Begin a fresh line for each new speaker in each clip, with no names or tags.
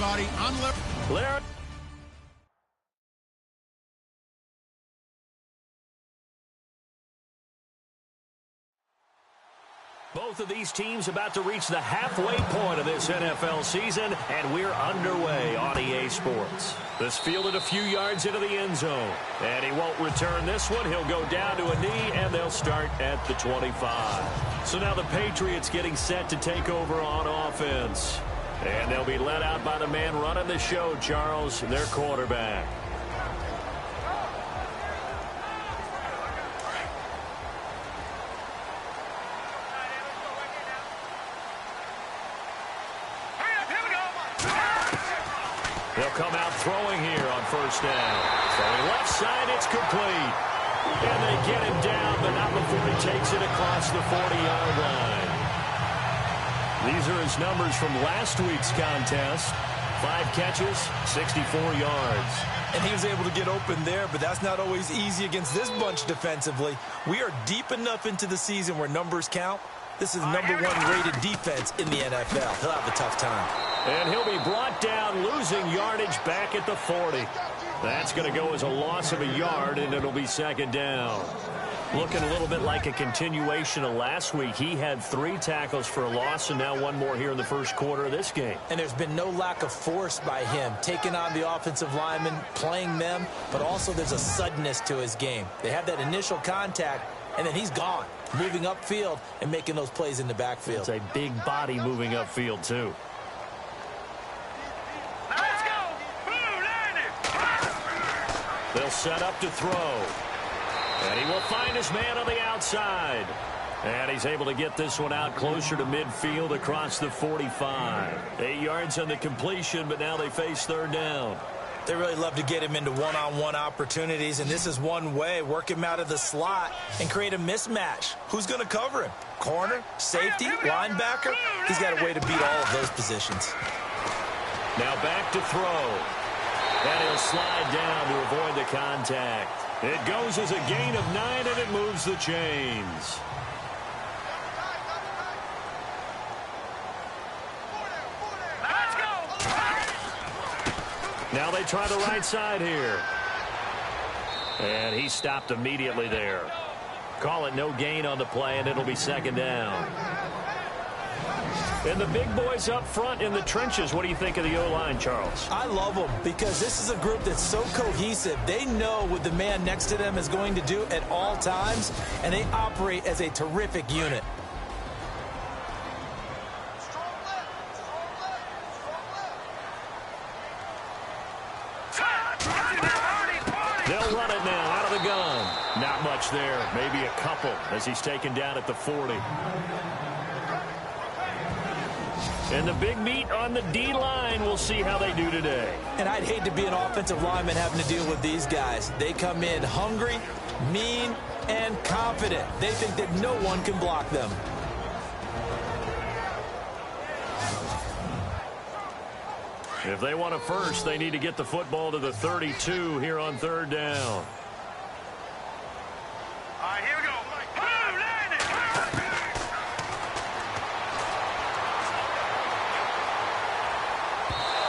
everybody. On Larry.
Both of these teams about to reach the halfway point of this NFL season, and we're underway on EA Sports. This fielded a few yards into the end zone, and he won't return this one. He'll go down to a knee, and they'll start at the 25. So now the Patriots getting set to take over on offense. And they'll be led out by the man running the show, Charles, their quarterback. They'll come out throwing here on first down. Throwing left side, it's complete. And they get him down, but not before he takes it across the 40-yard line. These are his numbers from last week's contest. 5 catches, 64 yards.
And he was able to get open there, but that's not always easy against this bunch defensively. We are deep enough into the season where numbers count. This is the #1 rated defense in the NFL. He'll have a tough time.
And he'll be brought down, losing yardage back at the 40. That's going to go as a loss of a yard, and it'll be second down. Looking a little bit like a continuation of last week. He had 3 tackles for a loss, and now 1 more here in the first quarter of this game.
And there's been no lack of force by him, taking on the offensive linemen, playing them, but also there's a suddenness to his game. They have that initial contact, and then he's gone, moving upfield and making those plays in the backfield.
It's a big body moving upfield, too. They'll set up to throw. And he will find his man on the outside. And he's able to get this one out closer to midfield across the 45. 8 yards on the completion, but now they face third down.
They really love to get him into one-on-one opportunities, and this is one way. Work him out of the slot and create a mismatch. Who's going to cover him? Corner, safety, linebacker? He's got a way to beat all of those positions.
Now back to throw. And he'll slide down to avoid the contact. It goes as a gain of 9, and it moves the chains. Let's go. Now they try the right side here. And he stopped immediately there. Call it no gain on the play, and it'll be second down. And the big boys up front in the trenches. What do you think of the O-line, Charles?
I love them because this is a group that's so cohesive. They know what the man next to them is going to do at all times, and they operate as a terrific unit.
They'll run it now out of the gun. Not much there. Maybe a couple as he's taken down at the 40. And the big meat on the D-line. We'll see how they do today.
And I'd hate to be an offensive lineman having to deal with these guys. They come in hungry, mean, and confident. They think that no one can block them.
If they want a first, they need to get the football to the 32 here on third down.
All right, here we go.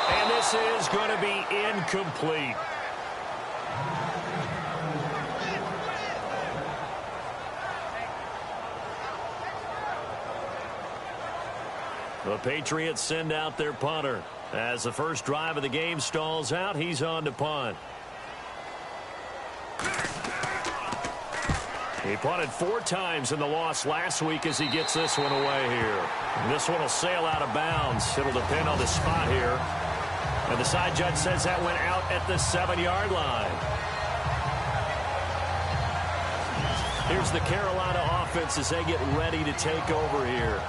And this is going to be incomplete. The Patriots send out their punter. As the first drive of the game stalls out, he's on to punt. He punted 4 times in the loss last week as he gets this one away here. And this one will sail out of bounds. It'll depend on the spot here. And the side judge says that went out at the 7-yard line. Here's the Carolina offense as they get ready to take over here.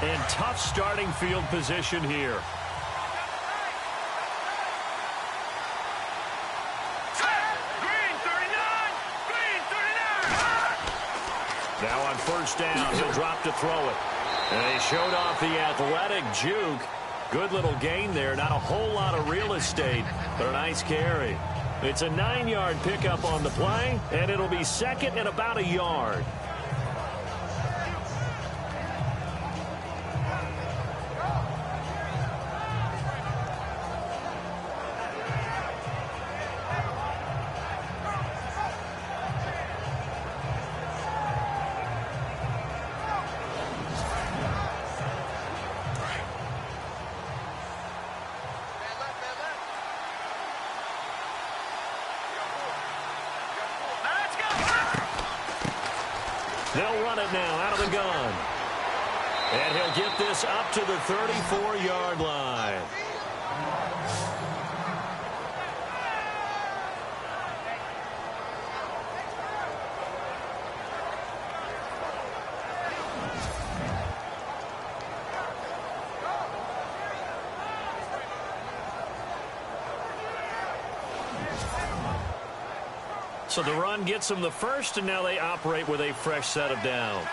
And tough starting field position here. Now on first down, he'll drop to throw it. And he showed off the athletic juke. Good little gain there. Not a whole lot of real estate, but a nice carry. It's a 9-yard pickup on the play, and it'll be second and about a yard. They'll run it now out of the gun. And he'll get this up to the 34-yard line. So the run gets them the first, and now they operate with a fresh set of downs.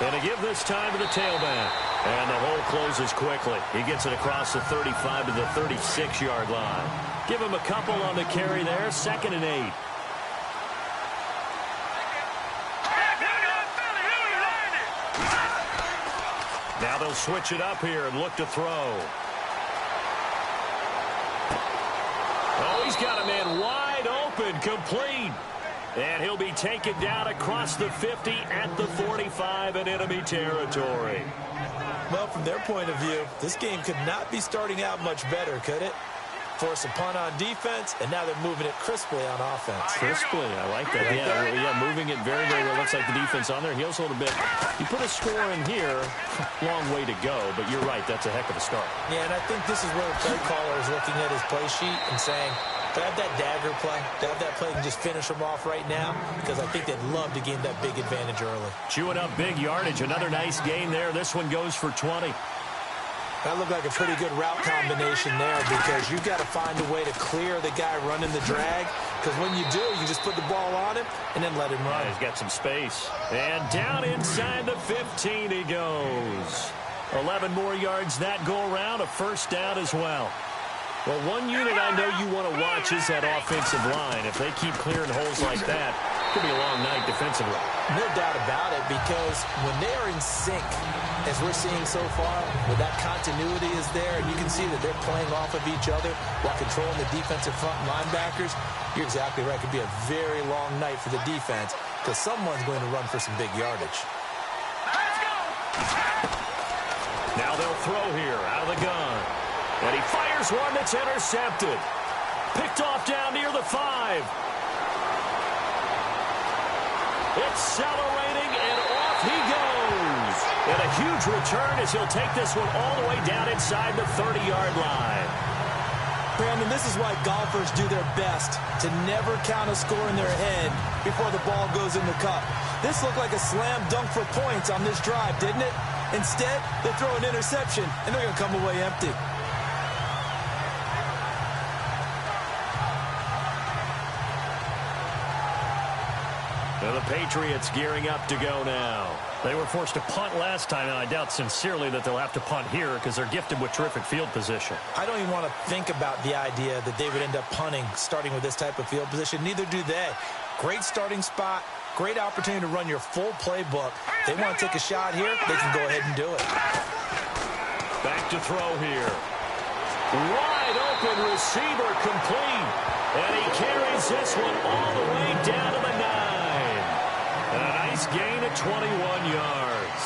And to give this time to the tailback. And the hole closes quickly. He gets it across the 35 to the 36-yard line. Give him a couple on the carry there. 2nd and 8. Now they'll switch it up here and look to throw. Oh, he's got a man wide open, complete. And he'll be taken down across the 50 at the 45 in enemy territory.
Well, from their point of view, this game could not be starting out much better, could it? Force a punt on defense, and now they're moving it crisply on offense.
Crisply, I like that. Yeah, moving it very, very well. Looks like the defense on there heals a little bit. You put a score in here, long way to go, but you're right, that's a heck of a start.
Yeah, and I think this is where the play caller is looking at his play sheet and saying, to have that dagger play, to have that play and just finish them off right now, because I think they'd love to gain that big advantage early.
Chewing up big yardage. Another nice gain there. This one goes for 20.
That looked like a pretty good route combination there, because you've got to find a way to clear the guy running the drag, because when you do, you just put the ball on him and then let him run.
Yeah, he's got some space. And down inside the 15 he goes. 11 more yards that go around, a first down as well. Well, one unit I know you want to watch is that offensive line. If they keep clearing holes like that, it could be a long night defensively.
No doubt about it, because when they are in sync, as we're seeing so far, where that continuity is there, and you can see that they're playing off of each other while controlling the defensive front linebackers, you're exactly right. It could be a very long night for the defense, because someone's going to run for some big yardage.
Now they'll throw here out of the gun. And he fires one that's intercepted. Picked off down near the 5. Accelerating, and off he goes. And a huge return as he'll take this one all the way down inside the 30-yard line.
Brandon, this is why golfers do their best to never count a score in their head before the ball goes in the cup. This looked like a slam dunk for points on this drive, didn't it? Instead, they throw an interception, and they're going to come away empty.
Now the Patriots gearing up to go now. They were forced to punt last time, and I doubt sincerely that they'll have to punt here because they're gifted with terrific field position.
I don't even want to think about the idea that they would end up punting starting with this type of field position. Neither do they. Great starting spot, great opportunity to run your full playbook. They want to take a shot here, they can go ahead and do it.
Back to throw here. Wide open receiver complete. And he carries this one all the way down to the 9. And a nice gain at 21 yards.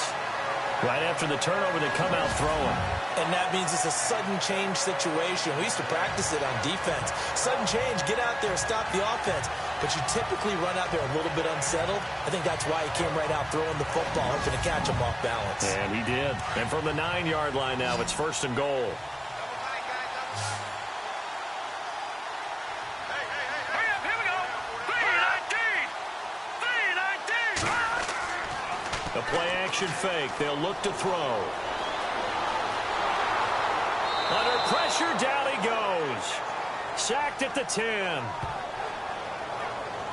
Right after the turnover, they come out throwing.
And that means it's a sudden change situation. We used to practice it on defense. Sudden change, get out there, stop the offense. But you typically run out there a little bit unsettled. I think that's why he came right out throwing the football, hoping to catch him off balance.
And he did. And from the 9-yard line now, it's 1st and goal. The play-action fake. They'll look to throw. Under pressure, down he goes. Sacked at the 10.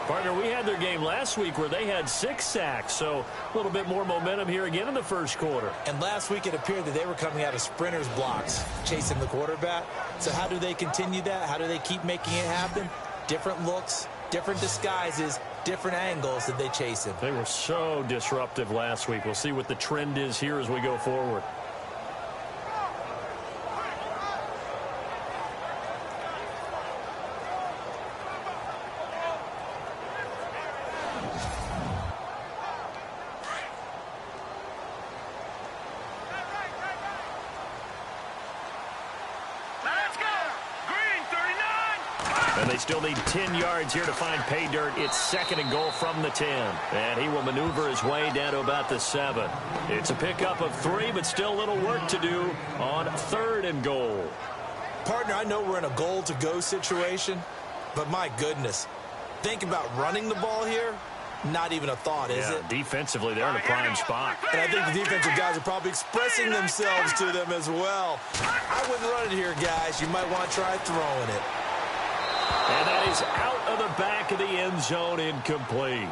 Partner, we had their game last week where they had 6 sacks, so a little bit more momentum here again in the first quarter.
And last week it appeared that they were coming out of sprinters blocks, chasing the quarterback. So how do they continue that? How do they keep making it happen? Different looks, different disguises, different angles that they chase him.
They were so disruptive last week. We'll see what the trend is here as we go forward. They still need 10 yards here to find pay dirt. It's 2nd and goal from the 10. And he will maneuver his way down to about the 7. It's a pickup of 3, but still a little work to do on 3rd and goal.
Partner, I know we're in a goal-to-go situation, but my goodness, think about running the ball here. Not even a thought, is it?
Defensively, they're in a prime spot.
And I think the defensive guys are probably expressing themselves to them as well. I wouldn't run it here, guys. You might want to try throwing it.
And that is out of the back of the end zone, incomplete.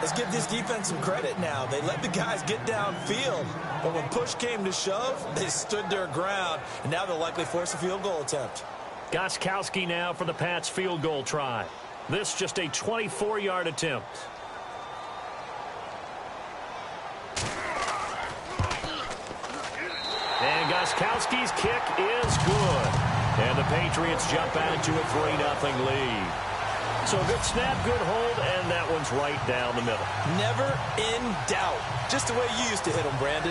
Let's give this defense some credit now. They let the guys get downfield, but when push came to shove, they stood their ground, and now they'll likely force a field goal attempt.
Gostkowski now for the Pats field goal try. This just a 24-yard attempt. And Gostkowski's kick is good. And the Patriots jump out to a 3-0 lead. So good snap, good hold, and that one's right down the middle.
Never in doubt. Just the way you used to hit them, Brandon.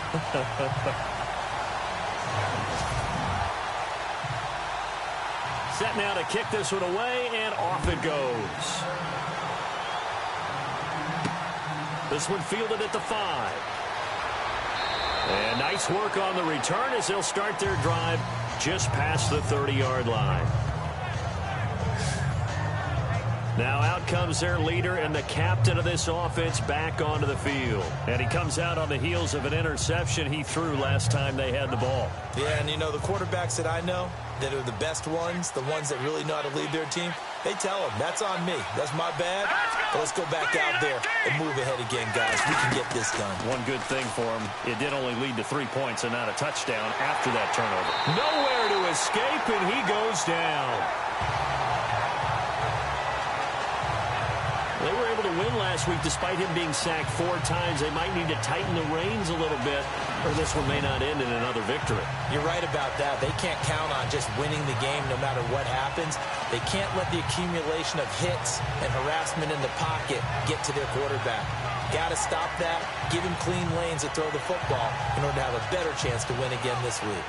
Set now to kick this one away, and off it goes. This one fielded at the 5. And nice work on the return as they'll start their drive just past the 30-yard line. Now out comes their leader and the captain of this offense back onto the field. And he comes out on the heels of an interception he threw last time they had the ball.
Yeah, and you know, the quarterbacks that I know that are the best ones, the ones that really know how to lead their team, they tell them, that's on me. That's my bad. But let's go back out there and move ahead again, guys. We can get this done.
One good thing for him, it did only lead to 3 points and not a touchdown after that turnover. Nowhere to escape, and he goes down. They were able to win last week despite him being sacked 4 times. They might need to tighten the reins a little bit, or this one may not end in another victory.
You're right about that. They can't count on just winning the game no matter what happens. They can't let the accumulation of hits and harassment in the pocket get to their quarterback. Got to stop that, give him clean lanes to throw the football in order to have a better chance to win again this week.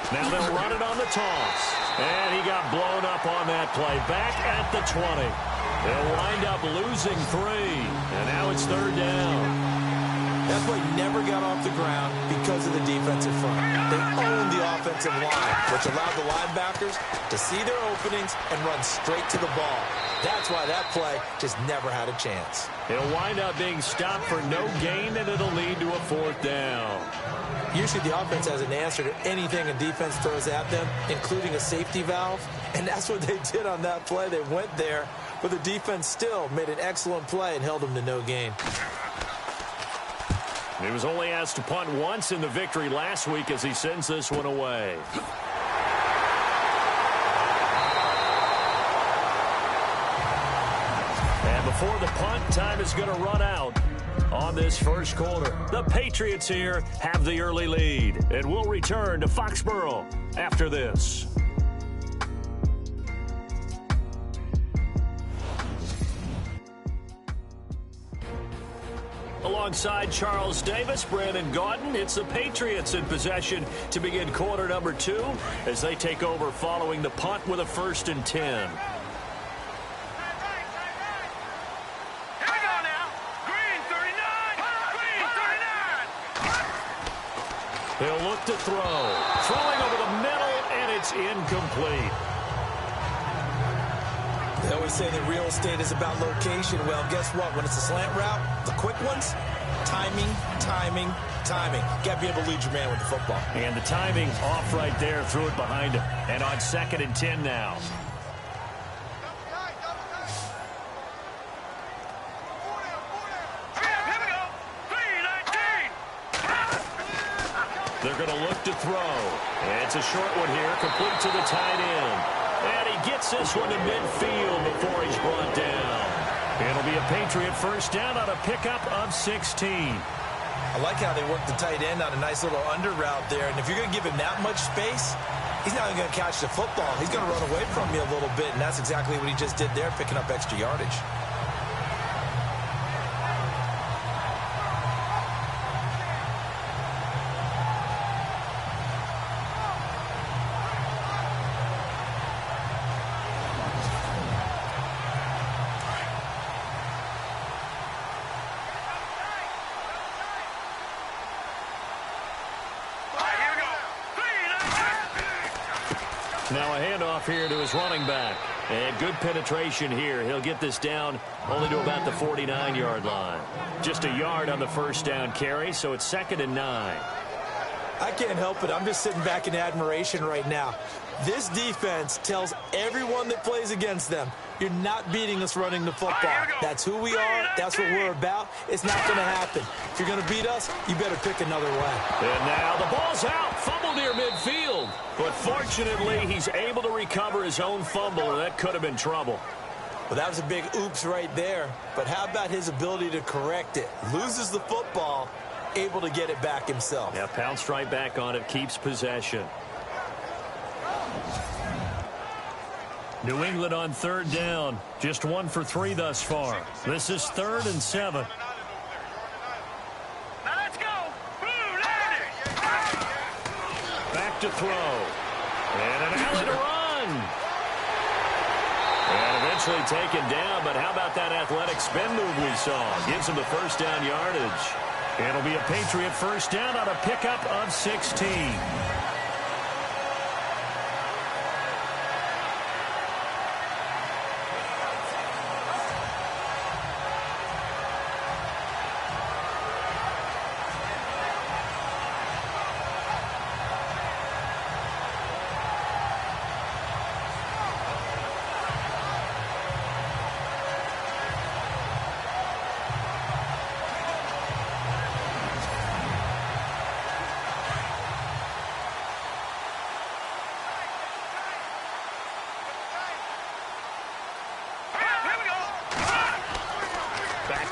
Now they'll run it on the toss. And he got blown up on that play. Back at the 20. They'll wind up losing 3. And now it's 3rd down.
That play never got off the ground because of the defensive front. They owned the offensive line, which allowed the linebackers to see their openings and run straight to the ball. That's why that play just never had a chance.
It'll wind up being stopped for no gain, and it'll lead to a 4th down.
Usually the offense has an answer to anything a defense throws at them, including a safety valve. And that's what they did on that play. They went there, but the defense still made an excellent play and held them to no gain.
He was only asked to punt once in the victory last week as he sends this one away. And before the punt, time is going to run out on this first quarter. The Patriots here have the early lead, and we'll return to Foxborough after this. Alongside Charles Davis, Brandon Gaudin, it's the Patriots in possession to begin quarter number 2 as they take over following the punt with a 1st and 10. He'll look to throw. Throwing over the middle, and it's incomplete.
They always say that real estate is about location. Well, guess what? When it's a slant route, the quick ones, timing, timing, timing. Got to be able to lead your man with the football.
And the timing off right there, threw it behind him. And on 2nd and 10 now. They're going to look to throw. And it's a short one here, complete to the tight end. And he gets this one to midfield before he's brought down. It'll be a Patriot 1st down on a pickup of 16.
I like how they work the tight end on a nice little under route there. And if you're going to give him that much space, he's not even going to catch the football. He's going to run away from you a little bit, and that's exactly what he just did there, picking up extra yardage.
Now a handoff here to his running back. And good penetration here. He'll get this down only to about the 49-yard line. Just a yard on the first down carry, so it's 2nd and 9.
I can't help it. I'm just sitting back in admiration right now. This defense tells everyone that plays against them, you're not beating us running the football. That's who we are. That's what we're about. It's not going to happen. If you're going to beat us, you better pick another way.
And now the ball's out. Fumble near midfield. But fortunately, he's able to recover his own fumble, and that could have been trouble.
Well, that was a big oops right there. But how about his ability to correct it? Loses the football, able to get it back himself.
Yeah, pounced right back on it, keeps possession. New England on 3rd down. Just 1 for 3 thus far. This is 3rd and 7.
Now let's go.
Back to throw. And an alley to run. And eventually taken down, but how about that athletic spin move we saw? Gives him the first down yardage. It'll be a Patriot first down on a pickup of 16.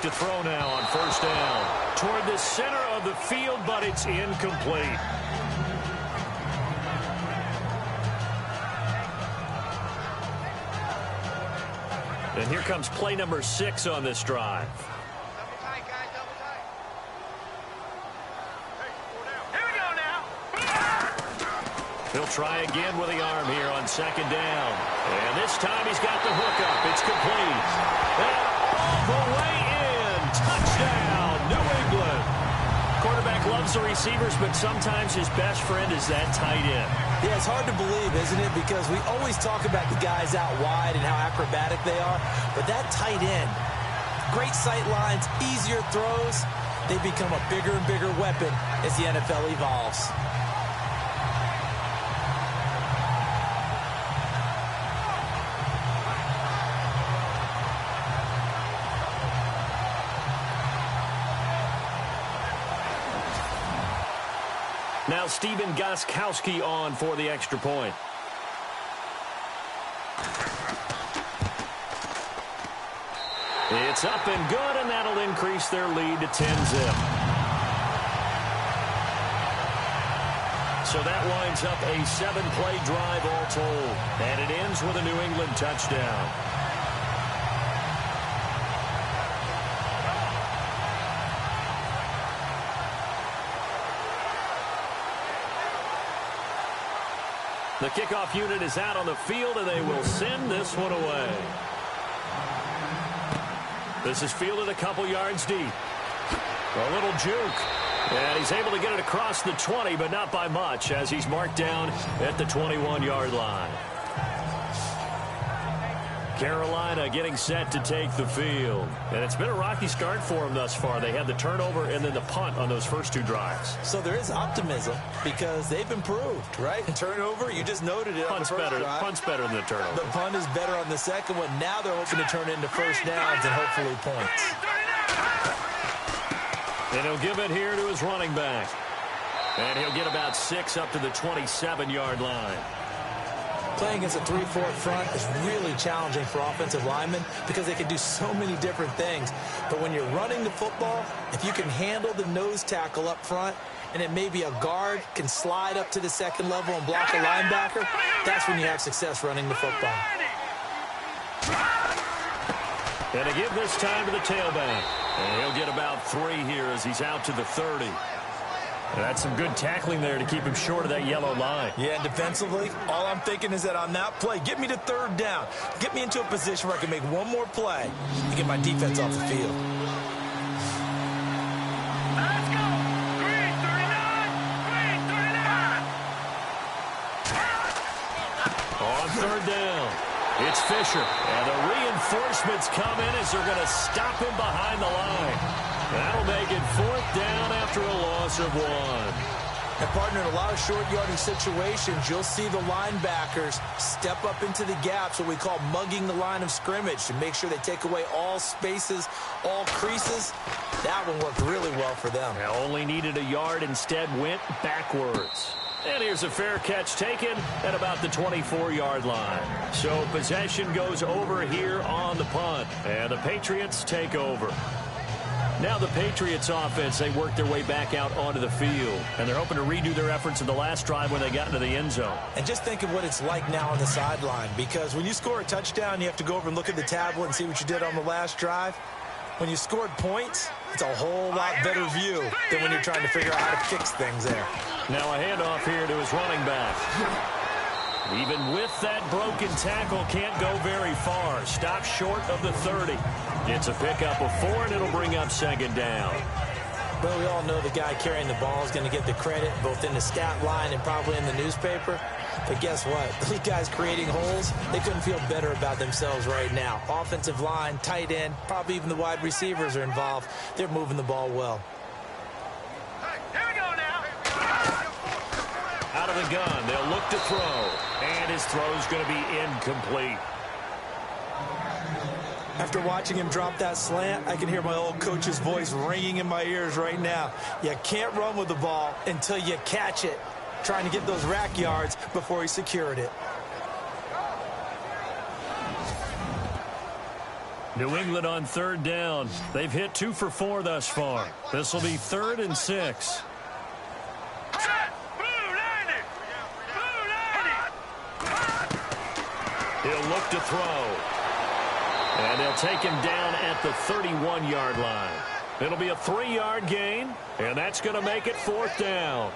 To throw now on first down toward the center of the field, but it's incomplete. And here comes play number 6 on this drive.
Here we go now.
He'll try again with the arm here on 2nd down. And this time he's got the hook up. It's complete. And all the way in. Touchdown, New England. Quarterback loves the receivers, but sometimes his best friend is that tight end.
Yeah, it's hard to believe, isn't it? Because we always talk about the guys out wide and how acrobatic they are. But that tight end, great sight lines, easier throws, they become a bigger and bigger weapon as the NFL evolves.
Now Steven Gostkowski on for the extra point. It's up and good, and that'll increase their lead to 10-zip. So that winds up a 7-play drive all told, and it ends with a New England touchdown. The kickoff unit is out on the field, and they will send this one away. This is fielded a couple yards deep. A little juke. And he's able to get it across the 20, but not by much, as he's marked down at the 21-yard line. Carolina getting set to take the field. And it's been a rocky start for them thus far. They had the turnover and then the punt on those first 2 drives.
So there is optimism because they've improved, right? Turnover, you just noted it on the first drive.
Punt's better than the turnover.
The punt is better on the second one. Now they're hoping to turn into first downs and hopefully points.
And he'll give it here to his running back. And he'll get about 6 up to the 27-yard line.
Playing against a 3-4 front is really challenging for offensive linemen because they can do so many different things. But when you're running the football, if you can handle the nose tackle up front, and it may be a guard can slide up to the second level and block a linebacker, that's when you have success running the football.
And to give this time to the tailback. And he'll get about 3 here as he's out to the 30. That's some good tackling there to keep him short of that yellow line.
Yeah, and defensively, all I'm thinking is that on that play, get me to 3rd down. Get me into a position where I can make one more play and get my defense off the field.
Let's go. 339.
third down. It's Fisher, and the reinforcements come in as they're going to stop him behind the line. That'll make it fourth down after a loss of 1.
And, partner, in a lot of short yardage situations, you'll see the linebackers step up into the gaps, what we call mugging the line of scrimmage, to make sure they take away all spaces, all creases. That one worked really well for them.
Now only needed a yard, instead went backwards. And here's a fair catch taken at about the 24-yard line. So possession goes over here on the punt, and the Patriots take over. Now the Patriots offense, they work their way back out onto the field, and they're hoping to redo their efforts in the last drive when they got into the end zone.
And just think of what it's like now on the sideline, because when you score a touchdown, you have to go over and look at the tablet and see what you did on the last drive. When you scored points, it's a whole lot better view than when you're trying to figure out how to fix things there.
Now a handoff here to his running back. Even with that broken tackle, can't go very far. Stop short of the 30. It's a pickup of 4, and it'll bring up second down.
Well, we all know the guy carrying the ball is going to get the credit, both in the stat line and probably in the newspaper. But guess what? Those guys creating holes, they couldn't feel better about themselves right now. Offensive line, tight end, probably even the wide receivers are involved. They're moving the ball well.
Here we go now.
Out of the gun, they'll look to throw. And his throw's going to be incomplete.
After watching him drop that slant, I can hear my old coach's voice ringing in my ears right now. You can't run with the ball until you catch it. Trying to get those rack yards before he secured it.
New England on third down. They've hit 2 for 4 thus far. This will be 3rd and 6. He'll look to throw. And they'll take him down at the 31-yard line. It'll be a 3-yard gain, and that's going to make it 4th down.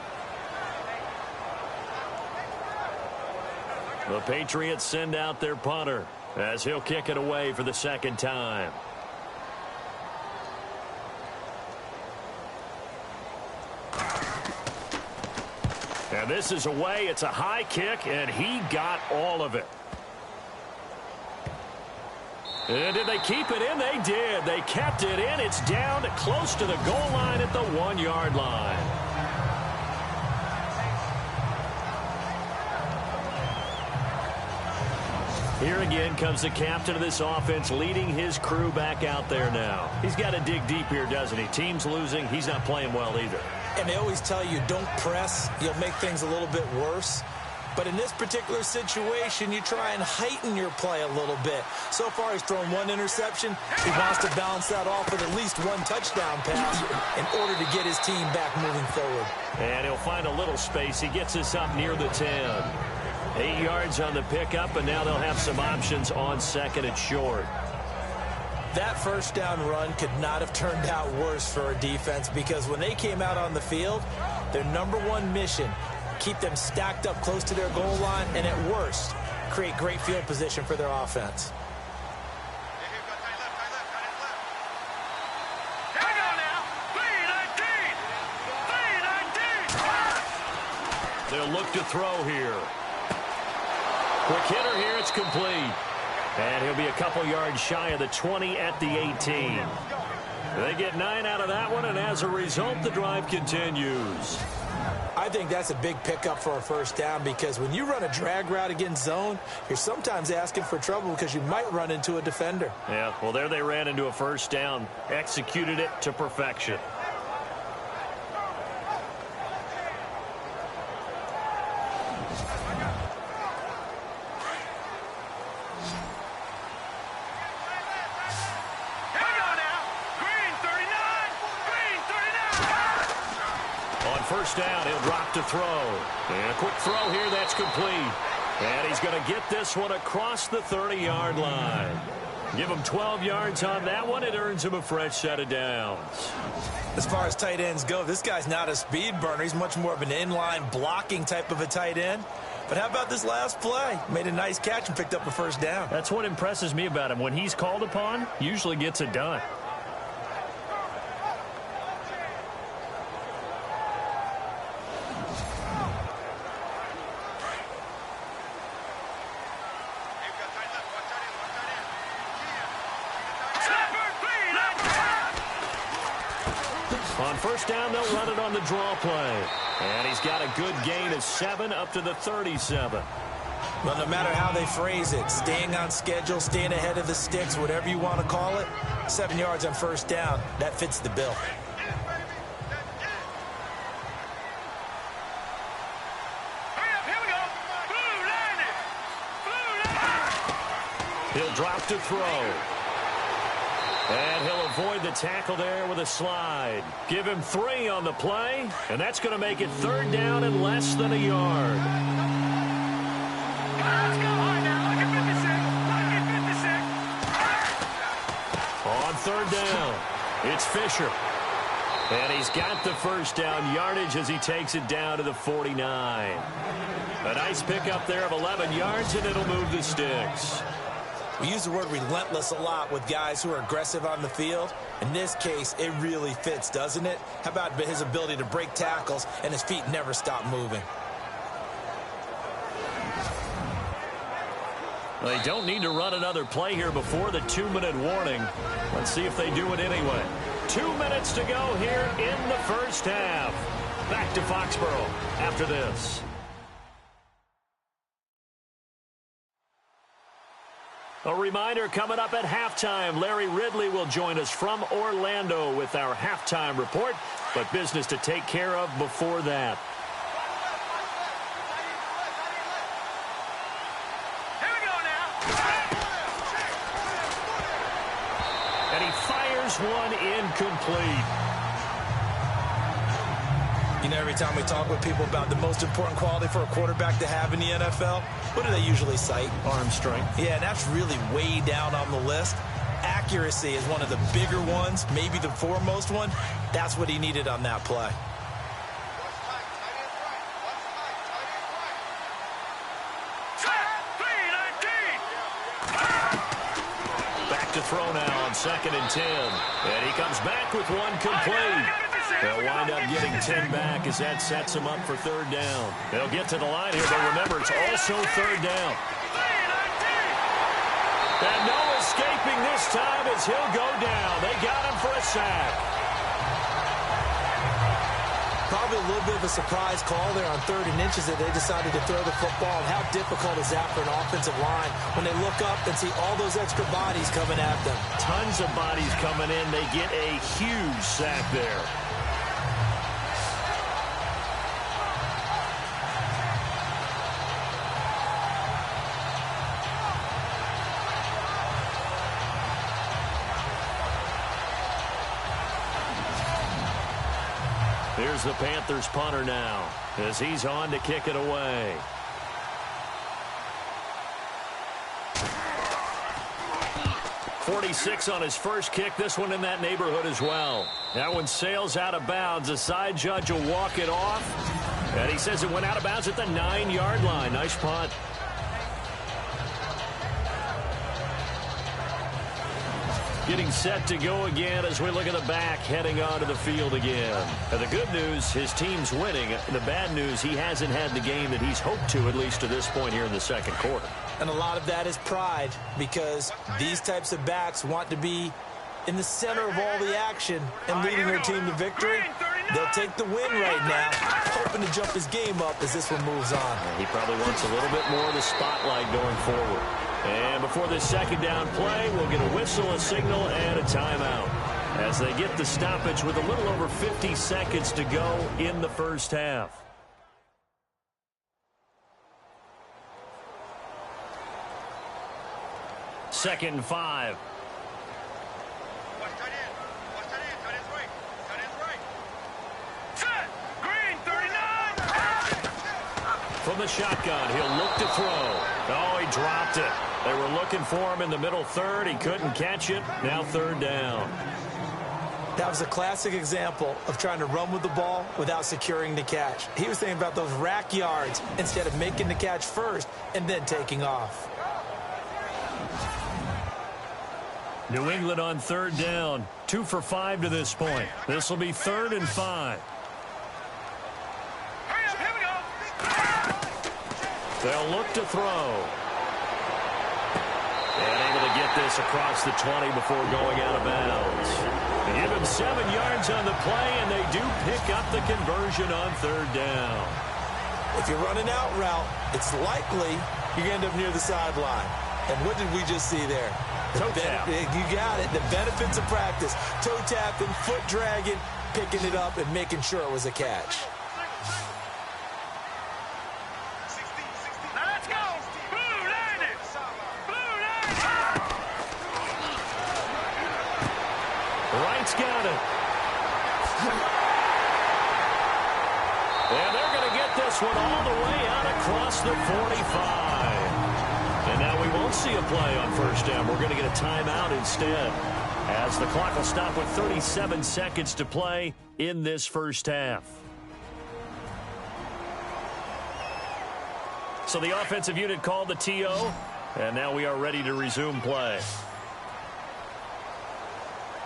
The Patriots send out their punter as he'll kick it away for the second time. And this is away. It's a high kick, and he got all of it. And did they keep it in? They did. They kept it in. It's down close to the goal line at the 1-yard line. Here again comes the captain of this offense, leading his crew back out there now. He's got to dig deep here, doesn't he? Team's losing. He's not playing well either.
And they always tell you, don't press. You'll make things a little bit worse. But in this particular situation, you try and heighten your play a little bit. So far, he's thrown 1 interception. He wants to balance that off with at least 1 touchdown pass in order to get his team back moving forward.
And he'll find a little space. He gets us up near the 10. 8 yards on the pickup, and now they'll have some options on 2nd and short.
That first down run could not have turned out worse for a defense, because when they came out on the field, their #1 mission, keep them stacked up close to their goal line, and at worst, create great field position for their offense.
Here we go now. 3-19.
They'll look to throw here. Quick hitter here. It's complete. And he'll be a couple yards shy of the 20 at the 18. They get 9 out of that one, and as a result, the drive continues.
I think that's a big pickup for a first down, because when you run a drag route against zone, you're sometimes asking for trouble because you might run into a defender.
Yeah, well, there they ran into a first down, executed it to perfection. First down, he'll drop to throw. And a quick throw here, that's complete. And he's going to get this one across the 30-yard line. Give him 12 yards on that one. It earns him a fresh set of downs.
As far as tight ends go, this guy's not a speed burner. He's much more of an inline blocking type of a tight end. But how about this last play? Made a nice catch and picked up a first down.
That's what impresses me about him. When he's called upon, usually gets it done. On first down, they'll run it on the draw play. And he's got a good gain of 7 up to the 37.
Well, no matter how they phrase it, staying on schedule, staying ahead of the sticks, whatever you want to call it, 7 yards on first down, that fits the bill.
He'll drop to throw. And he'll avoid the tackle there with a slide. Give him 3 on the play, and that's going to make it third down and less than a yard.
Let's go hard now. Look at 56.
On third down, it's Fisher. And he's got the first down yardage as he takes it down to the 49. A nice pickup there of 11 yards, and it'll move the sticks.
We use the word relentless a lot with guys who are aggressive on the field. In this case, it really fits, doesn't it? How about his ability to break tackles and his feet never stop moving?
They don't need to run another play here before the 2-minute warning. Let's see if they do it anyway. 2 minutes to go here in the first half. Back to Foxborough after this. A reminder, coming up at halftime, Larry Ridley will join us from Orlando with our halftime report, but business to take care of before that.
Here we go now.
And he fires one incomplete.
You know, every time we talk with people about the most important quality for a quarterback to have in the NFL, what do they usually cite?
Arm strength.
Yeah, that's really way down on the list. Accuracy is one of the bigger ones, maybe the foremost one. That's what he needed on that play.
Back to throw now on 2nd and 10. And he comes back with one complete. They'll wind up getting 10 back as that sets them up for third down. They'll get to the line here, but remember, it's also third down. And no escaping this time as he'll go down. They got him for a sack.
Probably a little bit of a surprise call there on 3rd and inches that they decided to throw the football. And how difficult is that for an offensive line when they look up and see all those extra bodies coming at them?
Tons of bodies coming in. They get a huge sack there. Here's the Panthers punter now as he's on to kick it away. .46 on his first kick. This one in that neighborhood as well. That one sails out of bounds. The side judge will walk it off. And he says it went out of bounds at the 9-yard line. Nice punt. Getting set to go again as we look at the back heading onto the field again. And the good news, his team's winning. The bad news, he hasn't had the game that he's hoped to, at least to this point here in the second quarter.
And a lot of that is pride, because these types of backs want to be in the center of all the action and leading their team to victory. They'll take the win right now, hoping to jump his game up as this one moves on.
He probably wants a little bit more of the spotlight going forward. And before this second down play, we'll get a whistle, a signal, and a timeout as they get the stoppage with a little over 50 seconds to go in the first half. Second and 5. From the shotgun, he'll look to throw. Oh, he dropped it. They were looking for him in the middle third. He couldn't catch it. Now third down.
That was a classic example of trying to run with the ball without securing the catch. He was thinking about those rack yards instead of making the catch first and then taking off.
New England on third down. 2 for 5 to this point. This will be 3rd and 5. They'll look to throw. And able to get get this across the 20 before going out of bounds. They give him 7 yards on the play, and they do pick up the conversion on 3rd down.
If you're running out route, it's likely you're going to end up near the sideline. And what did we just see there?
Toe tap.
You got it. The benefits of practice. Toe tapping, foot dragging, picking it up, and making sure it was a catch.
Let's go. Blue 90. Blue 90.
Wright's got it. And they're going to get this one all the way out across the 45. And now we won't see a play on 1st down. We're going to get a timeout instead, as the clock will stop with 37 seconds to play in this 1st half. So the offensive unit called the TO, and now we are ready to resume play.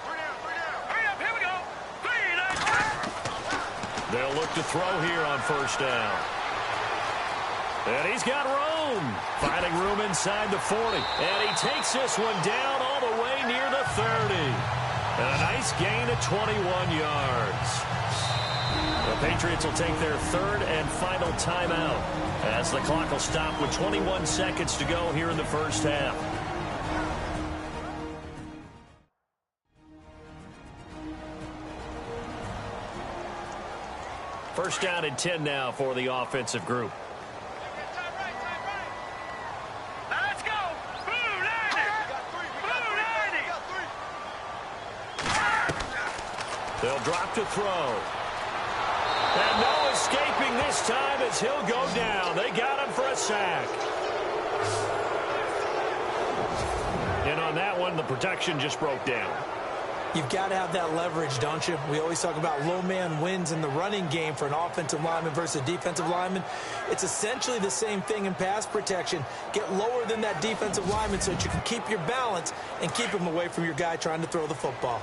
Hurry up. Here we go. 3, 9.
They'll look to throw here on 1st down. And he's got room. Finding room inside the 40. And he takes this one down all the way near the 30. And a nice gain of 21 yards. The Patriots will take their 3rd and final timeout, as the clock will stop with 21 seconds to go here in the 1st half. First down and 10 now for the offensive group.
Let's go. Blue 90. Blue 90.
They'll drop to throw. And no escaping this time as he'll go down. They got him for a sack. And on that one, the protection just broke down.
You've got to have that leverage, don't you? We always talk about low man wins in the running game for an offensive lineman versus a defensive lineman. It's essentially the same thing in pass protection. Get lower than that defensive lineman so that you can keep your balance and keep him away from your guy trying to throw the football.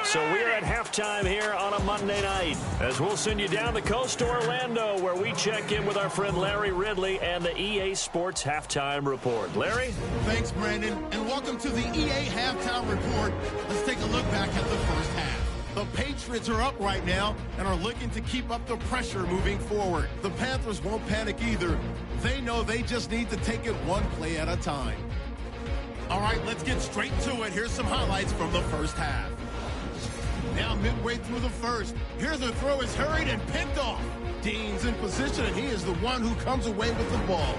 So we're at halftime here on a Monday night, as we'll send you down the coast to Orlando, where we check in with our friend Larry Ridley and the EA Sports Halftime Report. Larry?
Thanks, Brandon, and welcome to the EA Halftime Report. Let's take a look back at the 1st half. The Patriots are up right now and are looking to keep up the pressure moving forward. The Panthers won't panic either. They know they just need to take it one play at a time. All right, let's get straight to it. Here's some highlights from the 1st half. Now midway through the 1st, here's a throw is hurried and picked off. Dean's in position, and he is the one who comes away with the ball.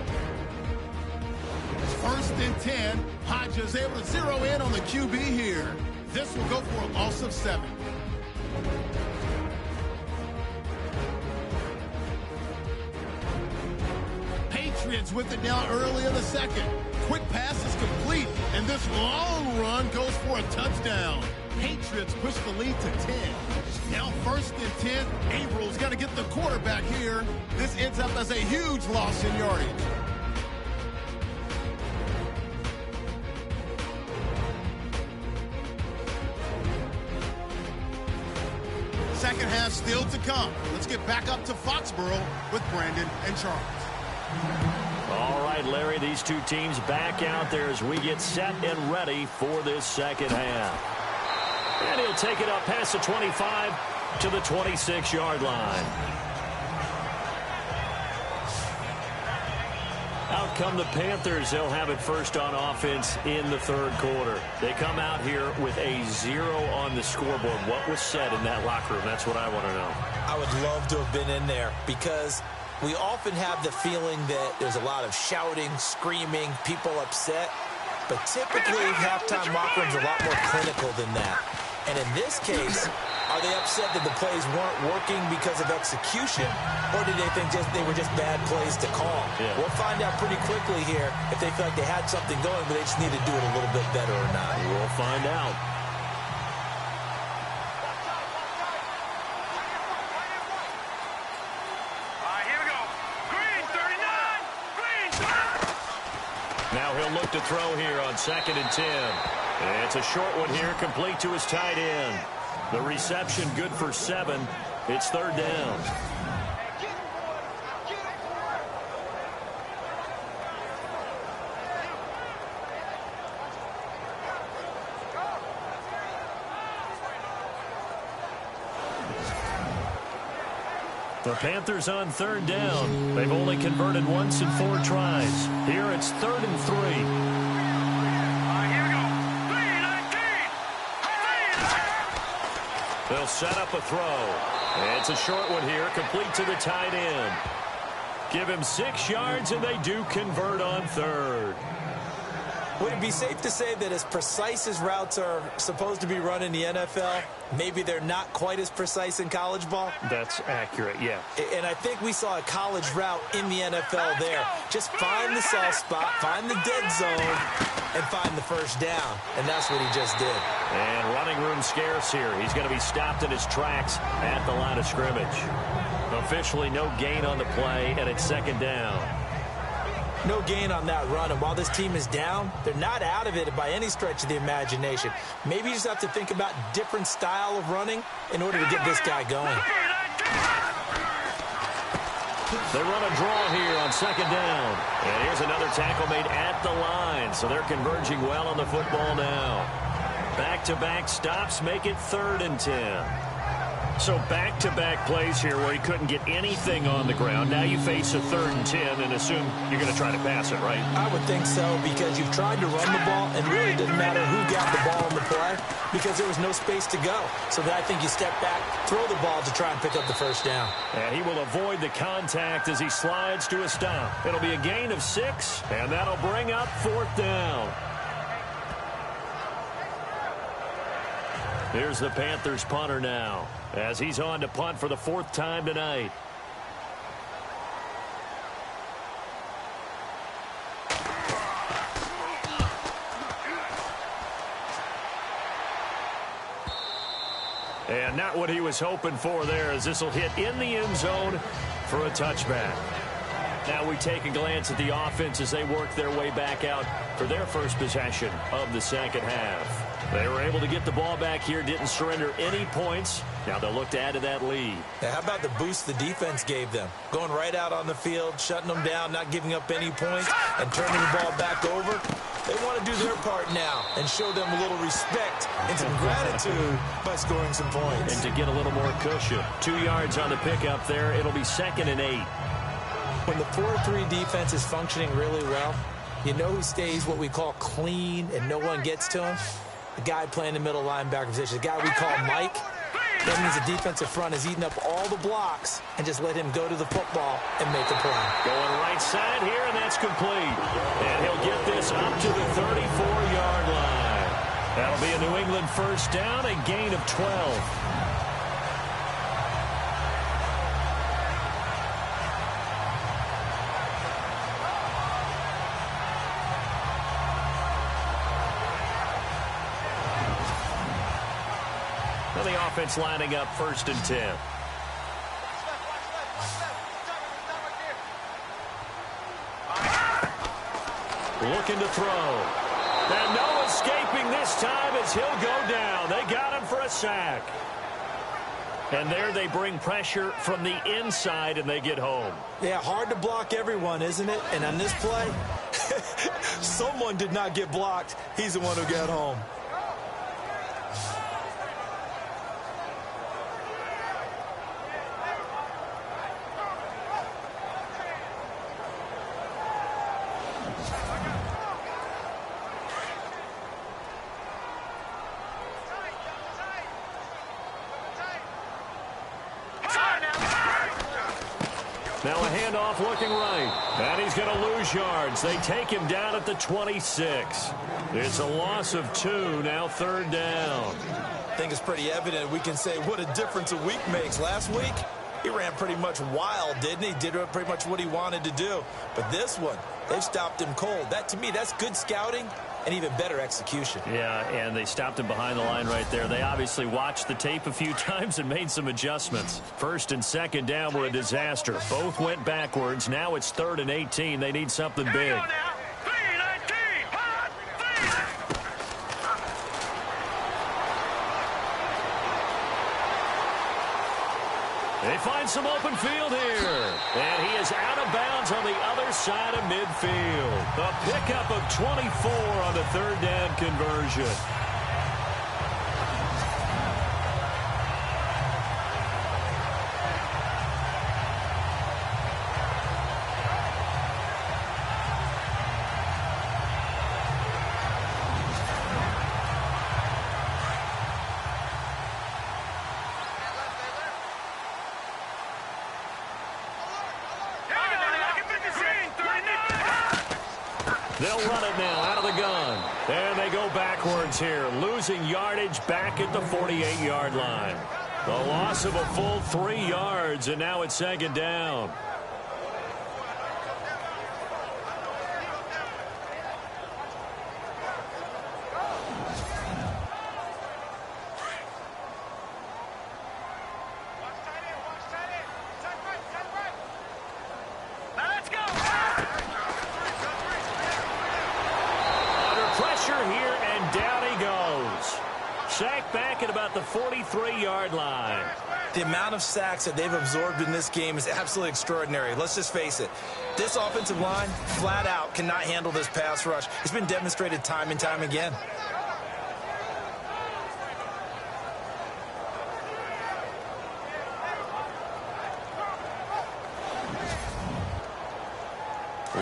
1st and 10, Hodges able to zero in on the QB here. This will go for a loss of 7. Patriots with it now early in the 2nd. Quick pass is complete, and this long run goes for a touchdown. Patriots push the lead to 10. Now 1st and 10. Avril's got to get the quarterback here. This ends up as a huge loss in yardage. Second half still to come. Let's get back up to Foxborough with Brandon and Charles.
All right, Larry, these two teams back out there as we get set and ready for this 2nd half. And he'll take it up past the 25 to the 26-yard line. Out come the Panthers. They'll have it first on offense in the 3rd quarter. They come out here with a 0 on the scoreboard. What was said in that locker room? That's what I want to know.
I would love to have been in there, because we often have the feeling that there's a lot of shouting, screaming, people upset. But typically, halftime locker rooms are a lot more clinical than that. And in this case, are they upset that the plays weren't working because of execution, or did they think they were just bad plays to call?
Yeah.
We'll find out pretty quickly here if they feel like they had something going, but they just need to do it a little bit better or not.
We'll find out.
Here we go. Green 39. Green 30.
Now he'll look to throw here on 2nd and 10. And it's a short one here, complete to his tight end. The reception good for 7. It's 3rd down. The Panthers on 3rd down. They've only converted once in 4 tries. Here it's 3rd and 3.
Here we go. 3-19.
They'll set up a throw. It's a short one here, complete to the tight end. Give him 6 yards, and they do convert on 3rd.
Would it be safe to say that as precise as routes are supposed to be run in the NFL, maybe they're not quite as precise in college ball?
That's accurate, yeah.
And I think we saw a college route in the NFL there. Just find the soft spot, find the dead zone, and find the first down. And that's what he just did.
And running room scarce here. He's going to be stopped in his tracks at the line of scrimmage. Officially no gain on the play, and it's 2nd down.
No gain on that run, and while this team is down, they're not out of it by any stretch of the imagination. Maybe you just have to think about different style of running in order to get this guy going.
They run a draw here on 2nd down. And here's another tackle made at the line, so they're converging well on the football now. Back-to-back stops make it 3rd and 10. So back-to-back plays here where he couldn't get anything on the ground. Now you face a 3rd and 10 and assume you're going to try to pass it, right?
I would think so, because you've tried to run the ball, and really didn't matter who got the ball in the play because there was no space to go. So then I think you step back, throw the ball to try and pick up the first down.
And he will avoid the contact as he slides to a stop. It'll be a gain of 6, and that'll bring up 4th down. Here's the Panthers punter now, as he's on to punt for the 4th time tonight. And not what he was hoping for there, as this will hit in the end zone for a touchback. Now we take a glance at the offense as they work their way back out for their first possession of the 2nd half. They were able to get the ball back here, didn't surrender any points. Now they'll look to add to that lead.
Now, how about the boost the defense gave them? Going right out on the field, shutting them down, not giving up any points, and turning the ball back over. They want to do their part now and show them a little respect and some gratitude by scoring some points.
And to get a little more cushion. 2 yards on the pickup there. It'll be 2nd and 8.
When the 4-3 defense is functioning really well, you know who stays what we call clean and no one gets to him? The guy playing the middle linebacker position, the guy we call Mike. That means the defensive front has eaten up all the blocks and just let him go to the football and make a play.
Going right side here, and that's complete. And he'll get this up to the 34-yard line. That'll be a New England first down, a gain of 12. The offense lining up 1st and 10. Looking to throw. And no escaping this time as he'll go down. They got him for a sack. And there they bring pressure from the inside and they get home.
Yeah, hard to block everyone, isn't it? And on this play, someone did not get blocked. He's the one who got home.
Now a handoff looking right. And he's going to lose yards. They take him down at the 26. It's a loss of 2, now 3rd down.
I think it's pretty evident we can say what a difference a week makes. Last week, he ran pretty much wild, didn't he? Did pretty much what he wanted to do. But this one, they've stopped him cold. That, to me, that's good scouting and even better execution.
Yeah, and they stopped him behind the line right there. They obviously watched the tape a few times and made some adjustments. 1st and 2nd down were a disaster. Both went backwards. Now it's 3rd and 18. They need something big. They find some open field here. And he is out of bounds on the other side of midfield. A pickup of 24 on the 3rd down conversion. They'll run it now out of the gun. And they go backwards here, losing yardage back at the 48-yard line. The loss of a full 3 yards, and now it's second down. Here, and down he goes. Sacked back at about the 43-yard line.
The amount of sacks that they've absorbed in this game is absolutely extraordinary. Let's just face it. This offensive line, flat out, cannot handle this pass rush. It's been demonstrated time and time again.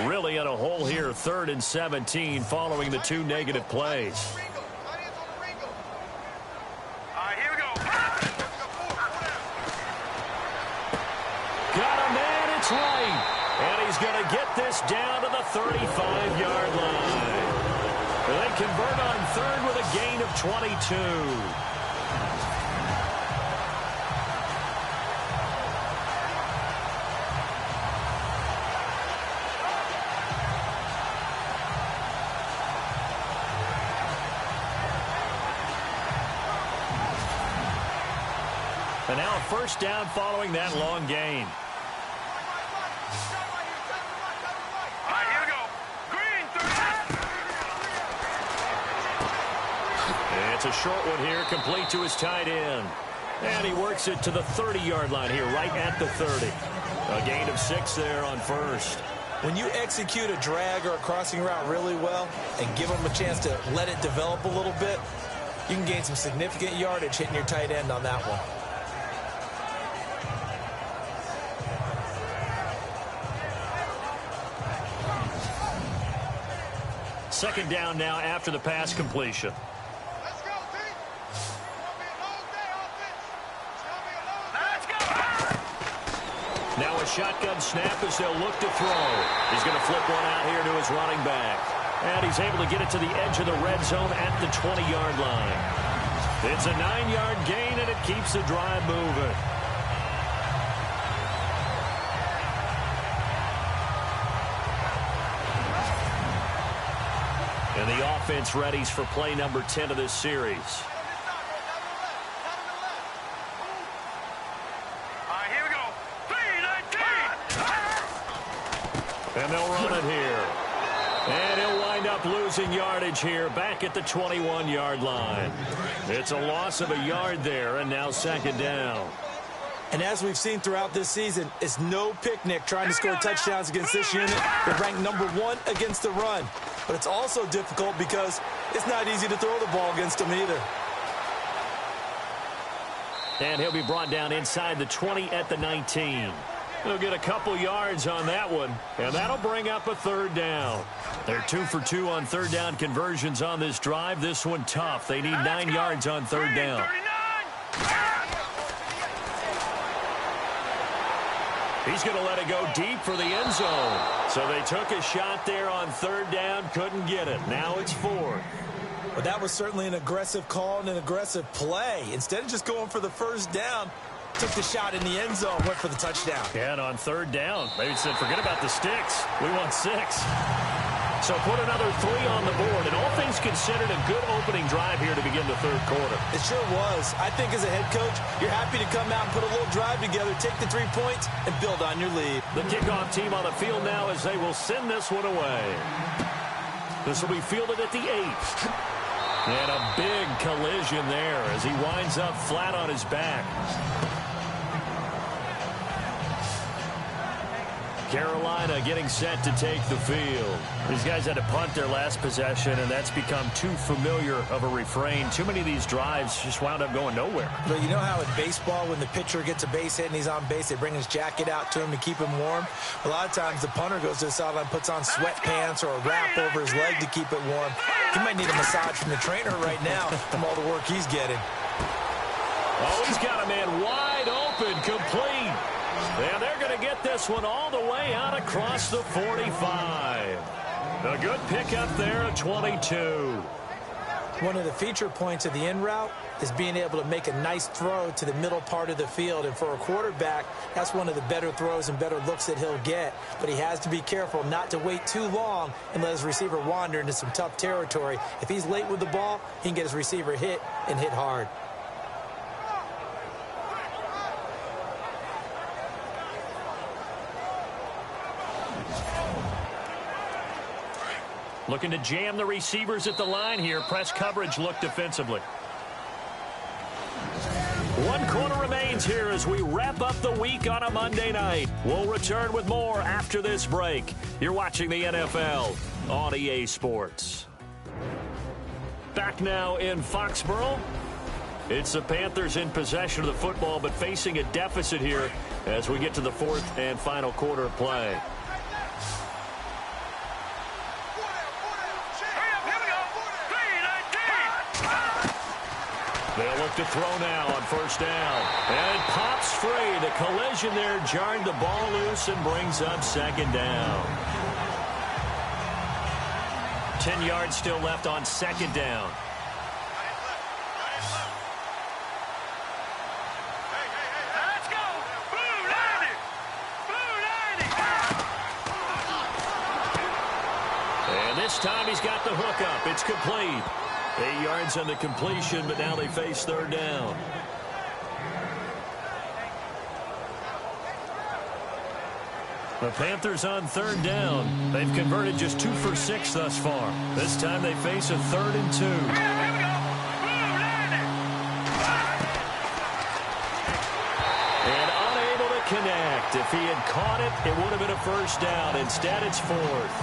Really in a hole here, 3rd and 17, following the 2 negative plays.
Here we go.
Got a man, it's right. And he's going to get this down to the 35-yard line. They convert on 3rd with a gain of 22. And now a first down following that long gain.
Here we go. Green, 30.
It's a short one here, complete to his tight end. And he works it to the 30-yard line here, right at the 30. A gain of 6 there on first.
When you execute a drag or a crossing route really well and give them a chance to let it develop a little bit, you can gain some significant yardage hitting your tight end on that one.
Second down now after the pass completion.
Let's go, team. It's gonna be a long day, offense. It's gonna be a long day. Let's go.
Now a shotgun snap as they'll look to throw. He's going to flip one out here to his running back. And he's able to get it to the edge of the red zone at the 20-yard line. It's a 9-yard gain, and it keeps the drive moving. And the offense readies for play number 10 of this series.
Here we go. 3-19.
And they'll run it here. And he'll wind up losing yardage here back at the 21-yard line. It's a loss of a yard there, and now second down.
And as we've seen throughout this season, it's no picnic trying to score touchdowns against this unit. They're ranked number 1 against the run. But it's also difficult because it's not easy to throw the ball against them either.
And he'll be brought down inside the 20 at the 19. He'll get a couple yards on that one, and that'll bring up a third down. They're 2 for 2 on third down conversions on this drive. This one tough. They need 9 yards on third down. He's going to let it go deep for the end zone. So they took a shot there on third down, couldn't get it. Now it's 4th.
But that was certainly an aggressive call and an aggressive play. Instead of just going for the first down, took the shot in the end zone, went for the touchdown.
Yeah, and on third down, they said, forget about the sticks. We want 6. So put another 3 on the board, and all things considered, a good opening drive here to begin the third quarter.
It sure was. I think as a head coach, you're happy to come out and put a little drive together, take the 3 points, and build on your lead.
The kickoff team on the field now as they will send this one away. This will be fielded at the 8. And a big collision there as he winds up flat on his back. Carolina getting set to take the field. These guys had to punt their last possession, and that's become too familiar of a refrain. Too many of these drives just wound up going nowhere.
But you know how in baseball, when the pitcher gets a base hit and he's on base, they bring his jacket out to him to keep him warm? A lot of times the punter goes to the sideline, puts on sweatpants or a wrap over his leg to keep it warm. He might need a massage from the trainer right now from all the work he's getting.
Oh, he's got a man wide open, complete. And they're going to get this one all the way out across the 45. A good pickup there at 22.
One of the feature points of the in route is being able to make a nice throw to the middle part of the field. And for a quarterback, that's one of the better throws and better looks that he'll get. But he has to be careful not to wait too long and let his receiver wander into some tough territory. If he's late with the ball, he can get his receiver hit and hit hard.
Looking to jam the receivers at the line here. Press coverage look defensively. One quarter remains here as we wrap up the week on a Monday night. We'll return with more after this break. You're watching the NFL on EA Sports. Back now in Foxborough. It's the Panthers in possession of the football, but facing a deficit here as we get to the fourth and final quarter of play. They'll look to throw now on first down. And it pops free. The collision there jarred the ball loose and brings up second down. 10 yards still left on second down.
Let's go! Blue 90! Blue 90!
And this time he's got the hook up. It's complete. 8 yards on the completion, but now they face third down. The Panthers on third down. They've converted just 2 for 6 thus far. This time they face a 3rd and 2. And unable to connect. If he had caught it, it would have been a first down. Instead, it's 4th.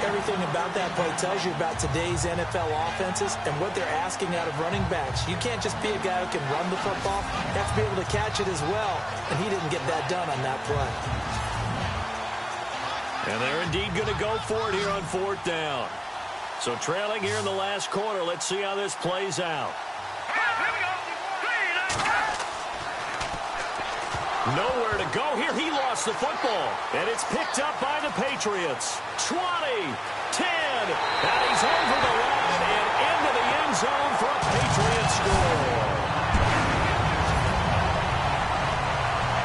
Everything about that play tells you about today's NFL offenses and what they're asking out of running backs. You can't just be a guy who can run the football. You have to be able to catch it as well, and he didn't get that done on that play.
And they're indeed going to go for it here on fourth down. So trailing here in the last quarter, let's see how this plays out. Nowhere to go here. He lost the football. And it's picked up by the Patriots. 20, 10. And he's over the line and into the end zone for a Patriots score.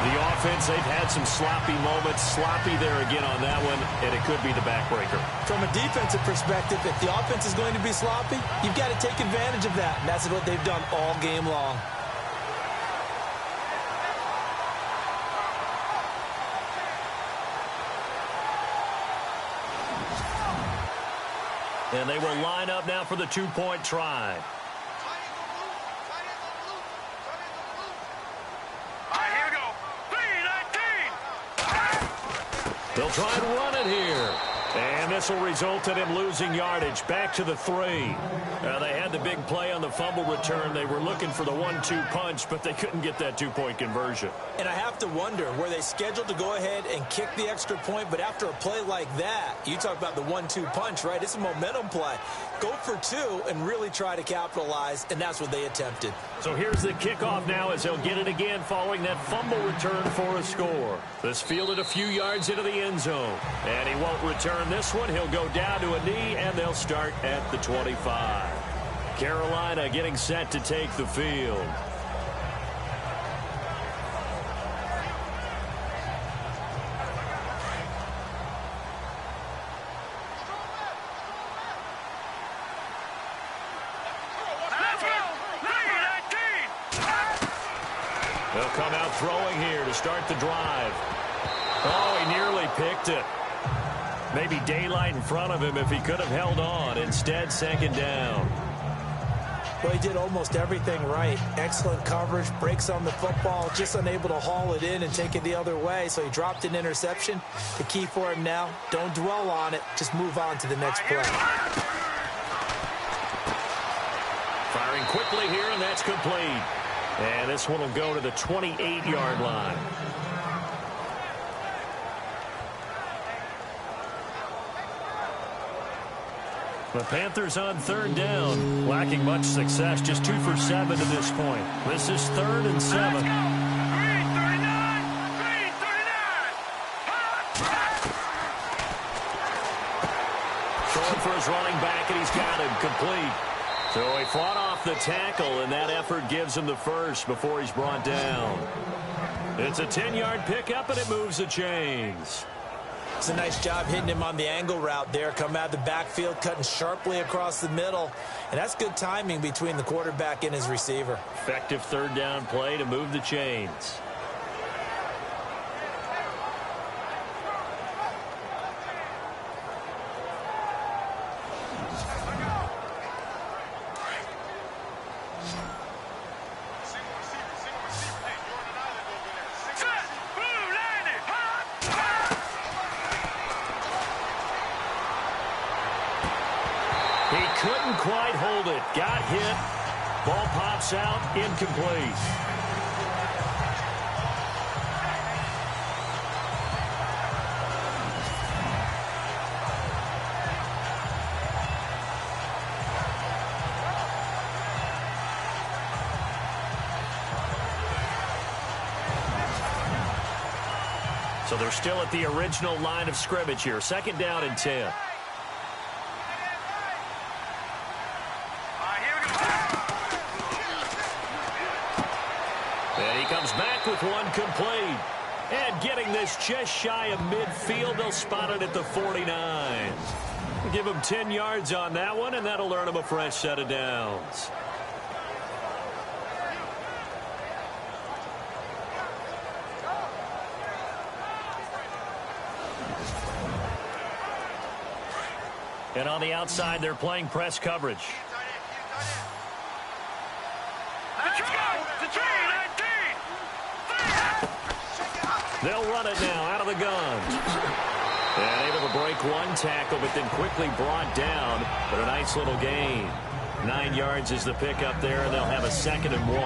The offense, they've had some sloppy moments. Sloppy there again on that one, and it could be the backbreaker.
From a defensive perspective, if the offense is going to be sloppy, you've got to take advantage of that. And that's what they've done all game long.
And they will line up now for the two-point try.
Here we go. 3-19.
They'll try and run it here. And this will result in him losing yardage. Back to the 3. They had the big play on the fumble return. They were looking for the 1-2 punch, but they couldn't get that two-point conversion.
And I have to wonder, were they scheduled to go ahead and kick the extra point? But after a play like that, you talk about the 1-2 punch, right? It's a momentum play. Go for 2 and really try to capitalize, and that's what they attempted.
So here's the kickoff now as they'll get it again following that fumble return for a score. This fielded a few yards into the end zone. And he won't return this one. He'll go down to a knee, and they'll start at the 25. Carolina getting set to take the field. They'll come out throwing here to start the drive. Oh, he nearly picked it. Maybe daylight in front of him if he could have held on. Instead, second down.
Well, he did almost everything right. Excellent coverage, breaks on the football, just unable to haul it in and take it the other way. So he dropped an interception. The key for him now, don't dwell on it. Just move on to the next play.
Firing quickly here, and that's complete. And this one will go to the 28-yard line. The Panthers on third down, lacking much success, just 2 for 7 to this point. This is 3rd and 7. for his running back, and he's got him complete. So he fought off the tackle, and that effort gives him the first before he's brought down. It's a 10-yard pickup, and it moves the chains.
It's a nice job hitting him on the angle route there. Come out of the backfield, cutting sharply across the middle. And that's good timing between the quarterback and his receiver.
Effective third down play to move the chains. Couldn't quite hold it. Got hit. Ball pops out. Incomplete. So they're still at the original line of scrimmage here. Second down and 10. Comes back with one complete. And getting this just shy of midfield, they'll spot it at the 49. We'll give him 10 yards on that one, and that'll earn him a fresh set of downs. And on the outside, they're playing press coverage. They'll run it now out of the gun. And able to break one tackle, but then quickly brought down. But a nice little gain. 9 yards is the pickup there, and they'll have a 2nd and 1.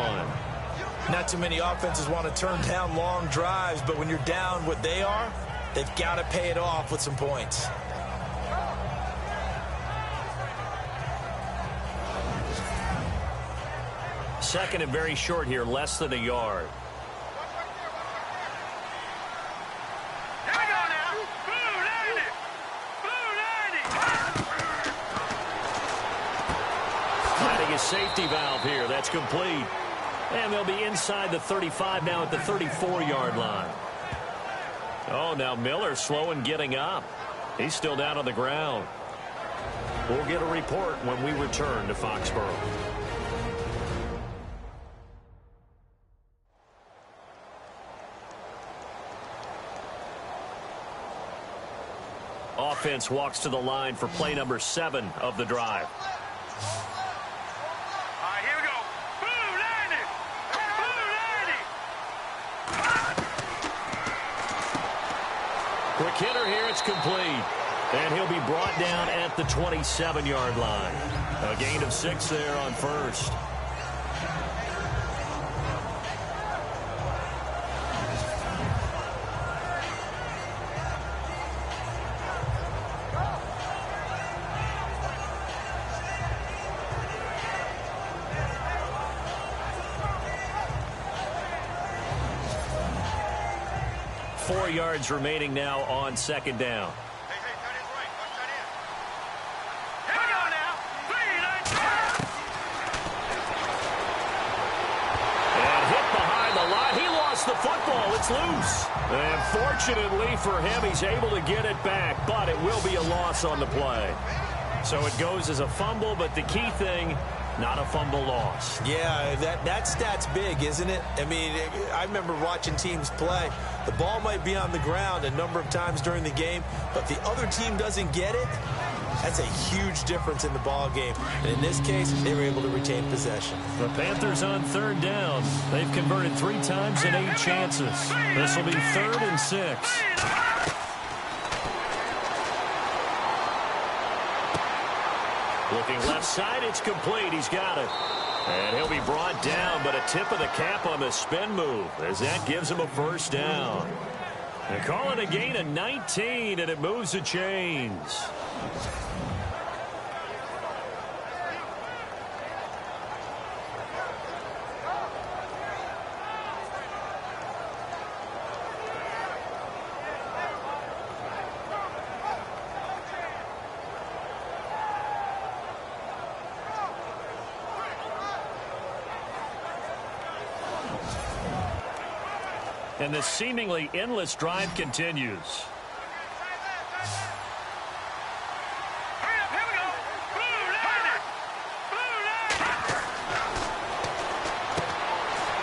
Not too many offenses want to turn down long drives, but when you're down what they are, they've got to pay it off with some points.
Second and very short here, less than a yard. Finding a safety valve here. That's complete. And they'll be inside the 35 now at the 34-yard line. Oh, now Miller slow in getting up. He's still down on the ground. We'll get a report when we return to Foxborough. Offense walks to the line for play number 7 of the drive.
All right, here we go. Boom, landed. Boom, landed.
Quick hitter here. It's complete. And he'll be brought down at the 27-yard line. A gain of 6 there on first. Yards remaining now on second down.
Hey, tight end's right. Watch tight end. Here we go now. 3, 9, 10.
And hit behind the line. He lost the football. It's loose. And fortunately for him, he's able to get it back, but it will be a loss on the play. So it goes as a fumble, but the key thing, not a fumble loss.
Yeah, that stat's big, isn't it? I mean, I remember watching teams play. The ball might be on the ground a number of times during the game, but the other team doesn't get it. That's a huge difference in the ball game. And in this case, they were able to retain possession.
The Panthers on third down. They've converted 3 times in 8 chances. This will be 3rd and 6. Looking left side, it's complete. He's got it. And he'll be brought down, but a tip of the cap on the spin move as that gives him a first down. They call it a gain of 19, and it moves the chains. And the seemingly endless drive continues.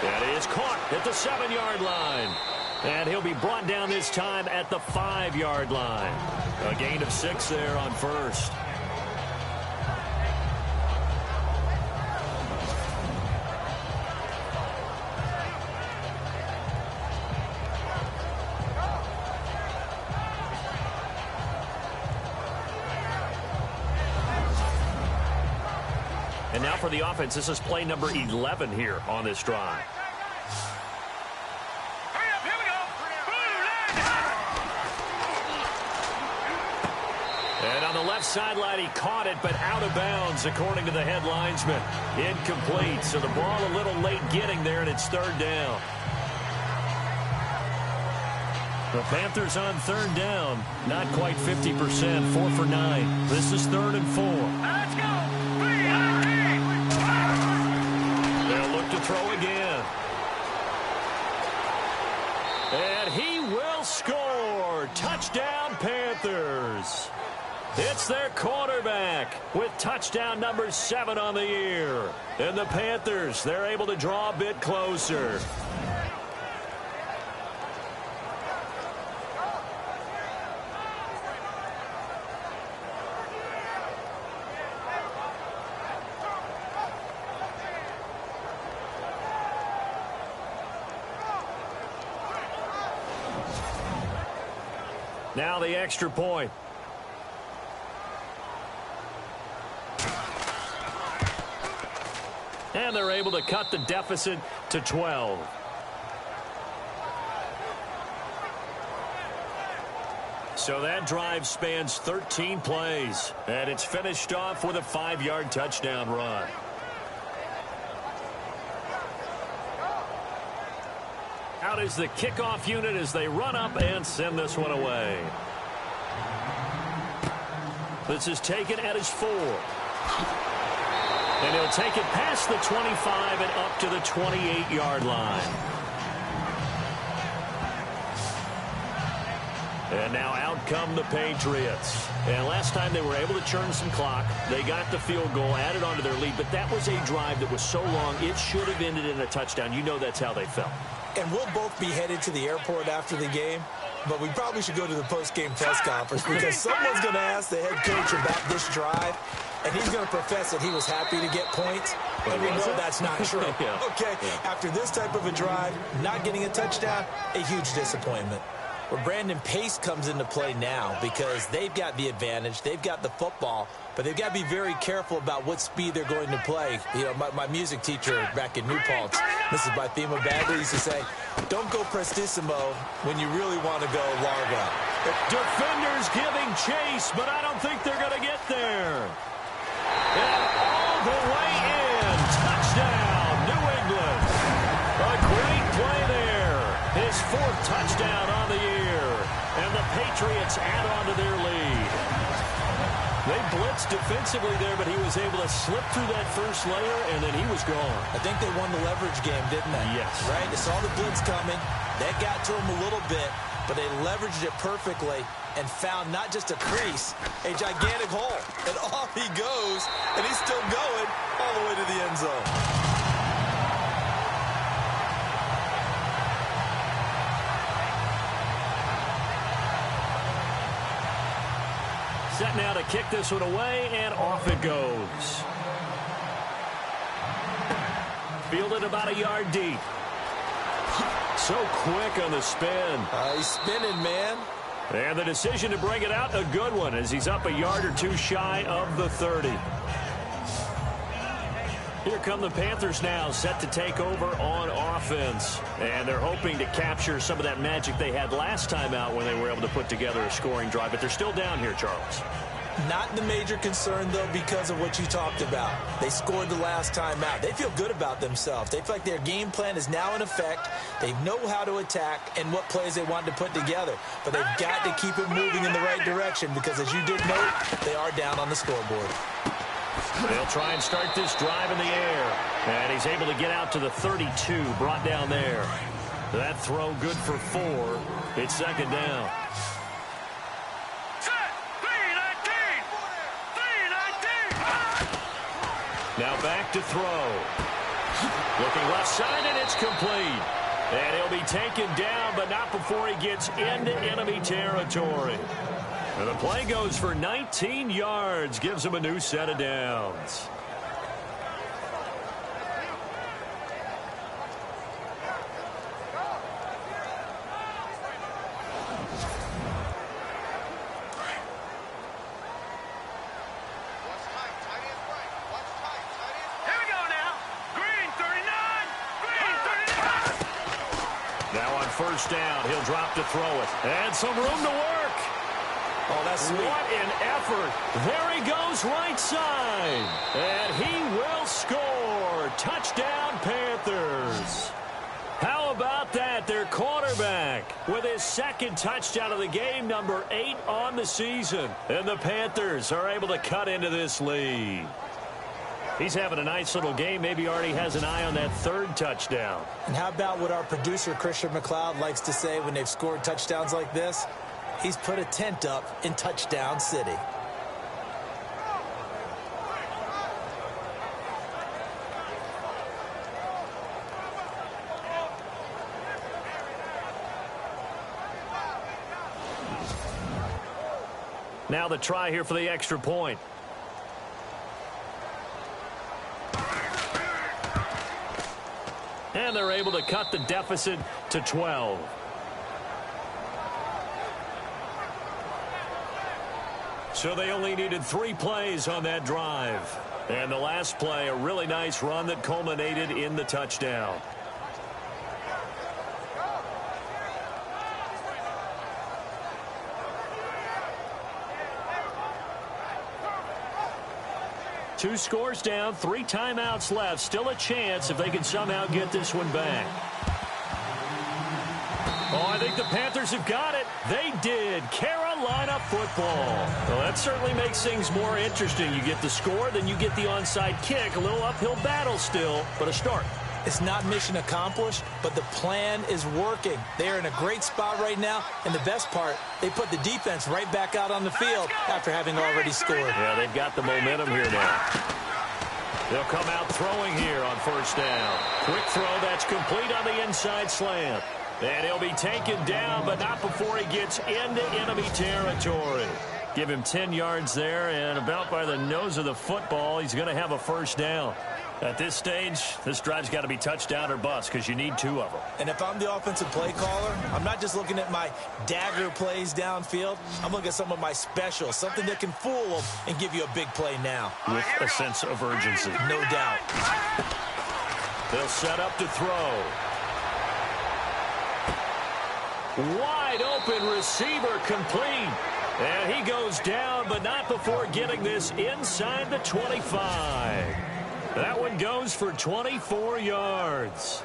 That is caught at the 7-yard line. And he'll be brought down this time at the 5-yard line. A gain of 6 there on first. And now for the offense, this is play number 11 here on this drive. And on the left sideline, he caught it, but out of bounds, according to the head linesman. Incomplete, so the ball a little late getting there, and it's 3rd down. The Panthers on 3rd down, not quite 50%, 4 for 9. This is 3rd and 4. Let's go! They'll look to throw again. And he will score. Touchdown, Panthers. It's their quarterback with touchdown number 7 on the year. And the Panthers, they're able to draw a bit closer. Now the extra point. And they're able to cut the deficit to 12. So that drive spans 13 plays. And it's finished off with a 5-yard touchdown run. Out is the kickoff unit as they run up and send this one away. This is taken at his 4. And he'll take it past the 25 and up to the 28-yard line. And now out come the Patriots. And last time they were able to churn some clock. They got the field goal, added on to their lead. But that was a drive that was so long, it should have ended in a touchdown. You know that's how they felt.
And we'll both be headed to the airport after the game. But we probably should go to the post-game press conference because someone's going to ask the head coach about this drive. And he's going to profess that he was happy to get points. And we know that's not true.
Yeah.
Okay, after this type of a drive, not getting a touchdown, a huge disappointment. Where Brandon Pace comes into play now because they've got the advantage. They've got the football, but they've got to be very careful about what speed they're going to play. You know, my music teacher back in New Paltz, Mrs. Bythema Bagley, used to say, don't go prestissimo when you really want to go largo.
Defenders giving chase, but I don't think they're going to get there. And all the way in. Touchdown, New England. A great play there. His 4th touchdown on the year. And the Patriots add on to their lead. They blitzed defensively there, but he was able to slip through that first layer, and then he was gone.
I think they won the leverage game, didn't they?
Yes.
Right? They saw the blitz coming. That got to him a little bit, but they leveraged it perfectly and found not just a crease, a gigantic hole. And off he goes, and he's still going all the way to the end zone.
Set now to kick this one away, and off it goes. Fielded about a yard deep. So quick on the spin.
He's spinning, man.
And the decision to bring it out, a good one, as he's up a yard or two shy of the 30. Here come the Panthers now, set to take over on offense. And they're hoping to capture some of that magic they had last time out when they were able to put together a scoring drive. But they're still down here, Charles.
Not the major concern, though, because of what you talked about. They scored the last time out. They feel good about themselves. They feel like their game plan is now in effect. They know how to attack and what plays they want to put together. But they've got to keep it moving in the right direction because, as you did note, they are down on the scoreboard.
They'll try and start this drive in the air. And he's able to get out to the 32, brought down there. That throw good for 4. It's second down. Now back to throw. Looking left side, and it's complete. And he'll be taken down, but not before he gets into enemy territory. And the play goes for 19 yards, gives him a new set of downs. First down, he'll drop to throw it. And some room to work.
Oh, that's sweet.
What an effort. There he goes right side. And he will score. Touchdown, Panthers. How about that? Their quarterback with his second touchdown of the game, number 8 on the season. And the Panthers are able to cut into this lead. He's having a nice little game. Maybe already has an eye on that third touchdown.
And how about what our producer, Christian McLeod, likes to say when they've scored touchdowns like this? He's put a tent up in Touchdown City.
Now the try here for the extra point. And they're able to cut the deficit to 12. So they only needed 3 plays on that drive. And the last play, a really nice run that culminated in the touchdown. Two scores down, 3 timeouts left. Still a chance if they can somehow get this one back. Oh, I think the Panthers have got it. They did. Carolina football. Well, that certainly makes things more interesting. You get the score, then you get the onside kick. A little uphill battle still, but a start.
It's not mission accomplished, but the plan is working. They are in a great spot right now, and the best part, they put the defense right back out on the field after having already scored.
Yeah, they've got the momentum here now. They'll come out throwing here on first down. Quick throw that's complete on the inside slant. And he'll be taken down, but not before he gets into enemy territory. Give him 10 yards there, and about by the nose of the football, he's going to have a first down. At this stage, this drive's got to be touchdown or bust because you need 2 of them.
And if I'm the offensive play caller, I'm not just looking at my dagger plays downfield. I'm looking at some of my specials, something that can fool them and give you a big play now.
With a sense of urgency.
No doubt.
They'll set up to throw. Wide open receiver complete. And he goes down, but not before getting this inside the 25. That one goes for 24 yards.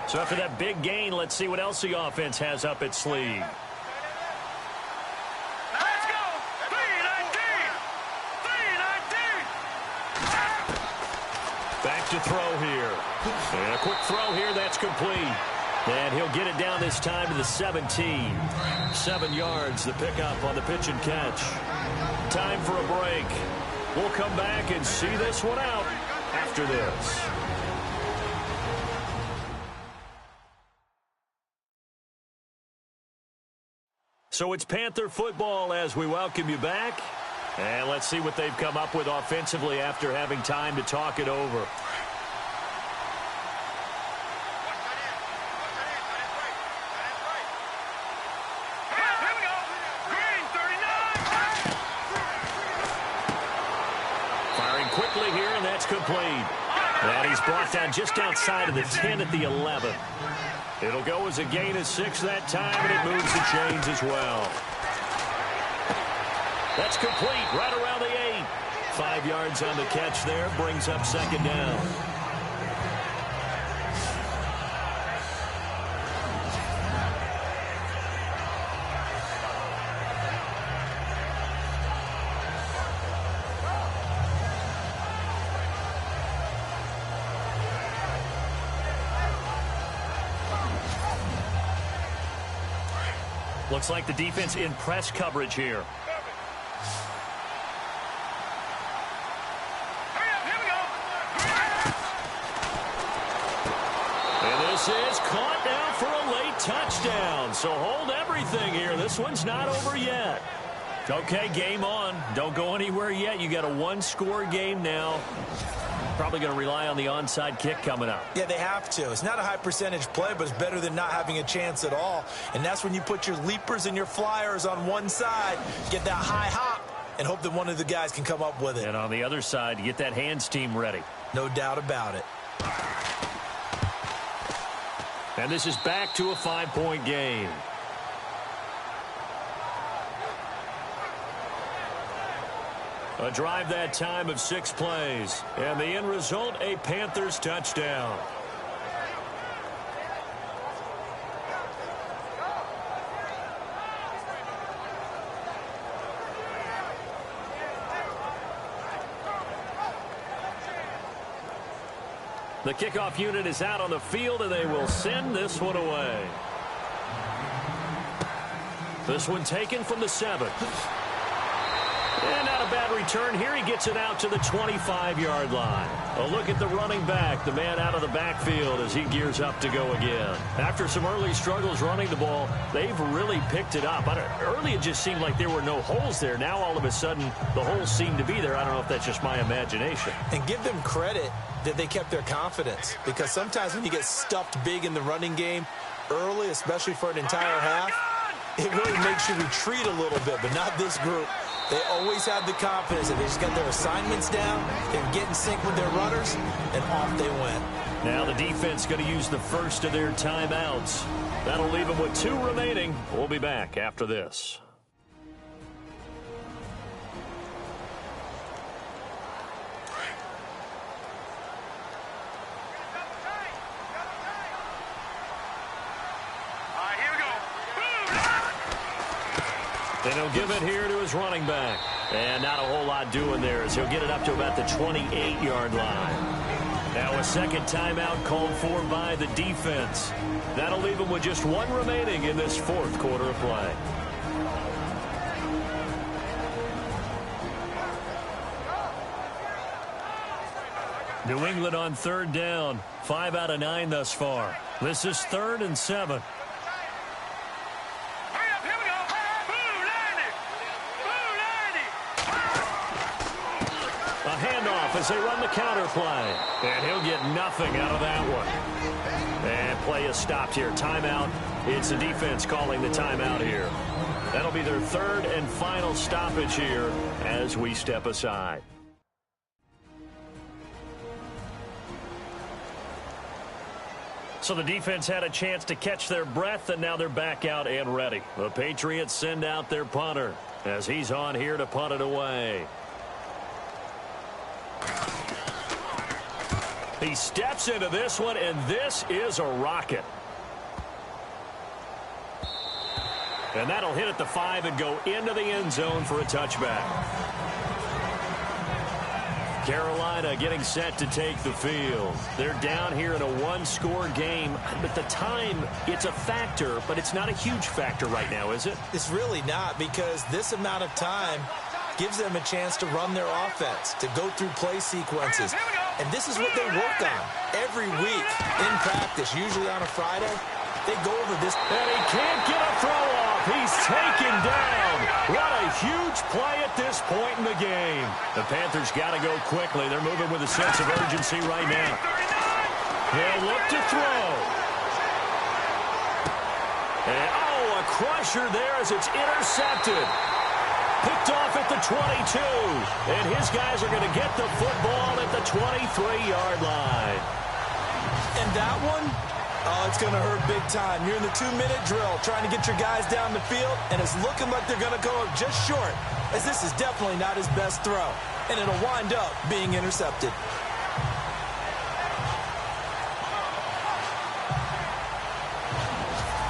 So after that big gain, let's see what else the offense has up its sleeve. Back to throw here. And a quick throw here, that's complete. And he'll get it down this time to the 17. 7 yards, the pickup on the pitch and catch. Time for a break. We'll come back and see this one out after this. So it's Panther football as we welcome you back. And let's see what they've come up with offensively after having time to talk it over. Firing quickly here, and that's complete. And he's brought down just outside of the 10 at the 11. It'll go as a gain of 6 that time, and it moves the chains as well. That's complete right around the 8. 5 yards on the catch there, brings up second down. Looks like the defense in press coverage here. And this is caught now for a late touchdown. So hold everything here. This one's not over yet. Okay, game on. Don't go anywhere yet. You got a one-score game now. Probably going to rely on the onside kick coming up.
Yeah, they have to. It's not a high percentage play, but it's better than not having a chance at all. And that's when you put your leapers and your flyers on one side, get that high hop, and hope that one of the guys can come up with it.
And on the other side, you get that hands team ready.
No doubt about it.
And this is back to a 5-point game. A drive that time of 6 plays. And the end result, a Panthers touchdown. The kickoff unit is out on the field, and they will send this one away. This one taken from the 7. And not a bad return here. He gets it out to the 25-yard line. A look at the running back, the man out of the backfield as he gears up to go again. After some early struggles running the ball, they've really picked it up. Early it just seemed like there were no holes there. Now all of a sudden the holes seem to be there. I don't know if that's just my imagination.
And give them credit that they kept their confidence, because sometimes when you get stuffed big in the running game early, especially for an entire half, it really makes you retreat a little bit, but not this group. They always had the confidence that they just got their assignments down, they would get in sync with their runners, and off they went.
Now the defense going to use the first of their timeouts. That'll leave them with 2 remaining. We'll be back after this. And he'll give it here to his running back. And not a whole lot doing there as he'll get it up to about the 28-yard line. Now a second timeout called for by the defense. That'll leave him with just 1 remaining in this 4th quarter of play. New England on 3rd down. 5 out of 9 thus far. This is 3rd and 7. As they run the counter play. And he'll get nothing out of that one. And play is stopped here. Timeout. It's the defense calling the timeout here. That'll be their 3rd and final stoppage here as we step aside. So the defense had a chance to catch their breath, and now they're back out and ready. The Patriots send out their punter as he's on here to punt it away. He steps into this one, and this is a rocket. And that'll hit at the 5 and go into the end zone for a touchback. Carolina getting set to take the field. They're down here in a 1-score game, but the time, it's a factor, but it's not a huge factor right now, is it?
It's really not, because this amount of time gives them a chance to run their offense, to go through play sequences. And this is what they work on every week in practice, usually on a Friday. They go over this.
And he can't get a throw off. He's taken down. What a huge play at this point in the game. The Panthers got to go quickly. They're moving with a sense of urgency right now. They'll look to throw. And, a crusher there as it's intercepted. Picked off at the 22. And his guys are going to get the football at the 23-yard line.
And that one, it's going to hurt big time. You're in the 2-minute drill trying to get your guys down the field, and it's looking like they're going to go up just short, as this is definitely not his best throw. And it'll wind up being intercepted.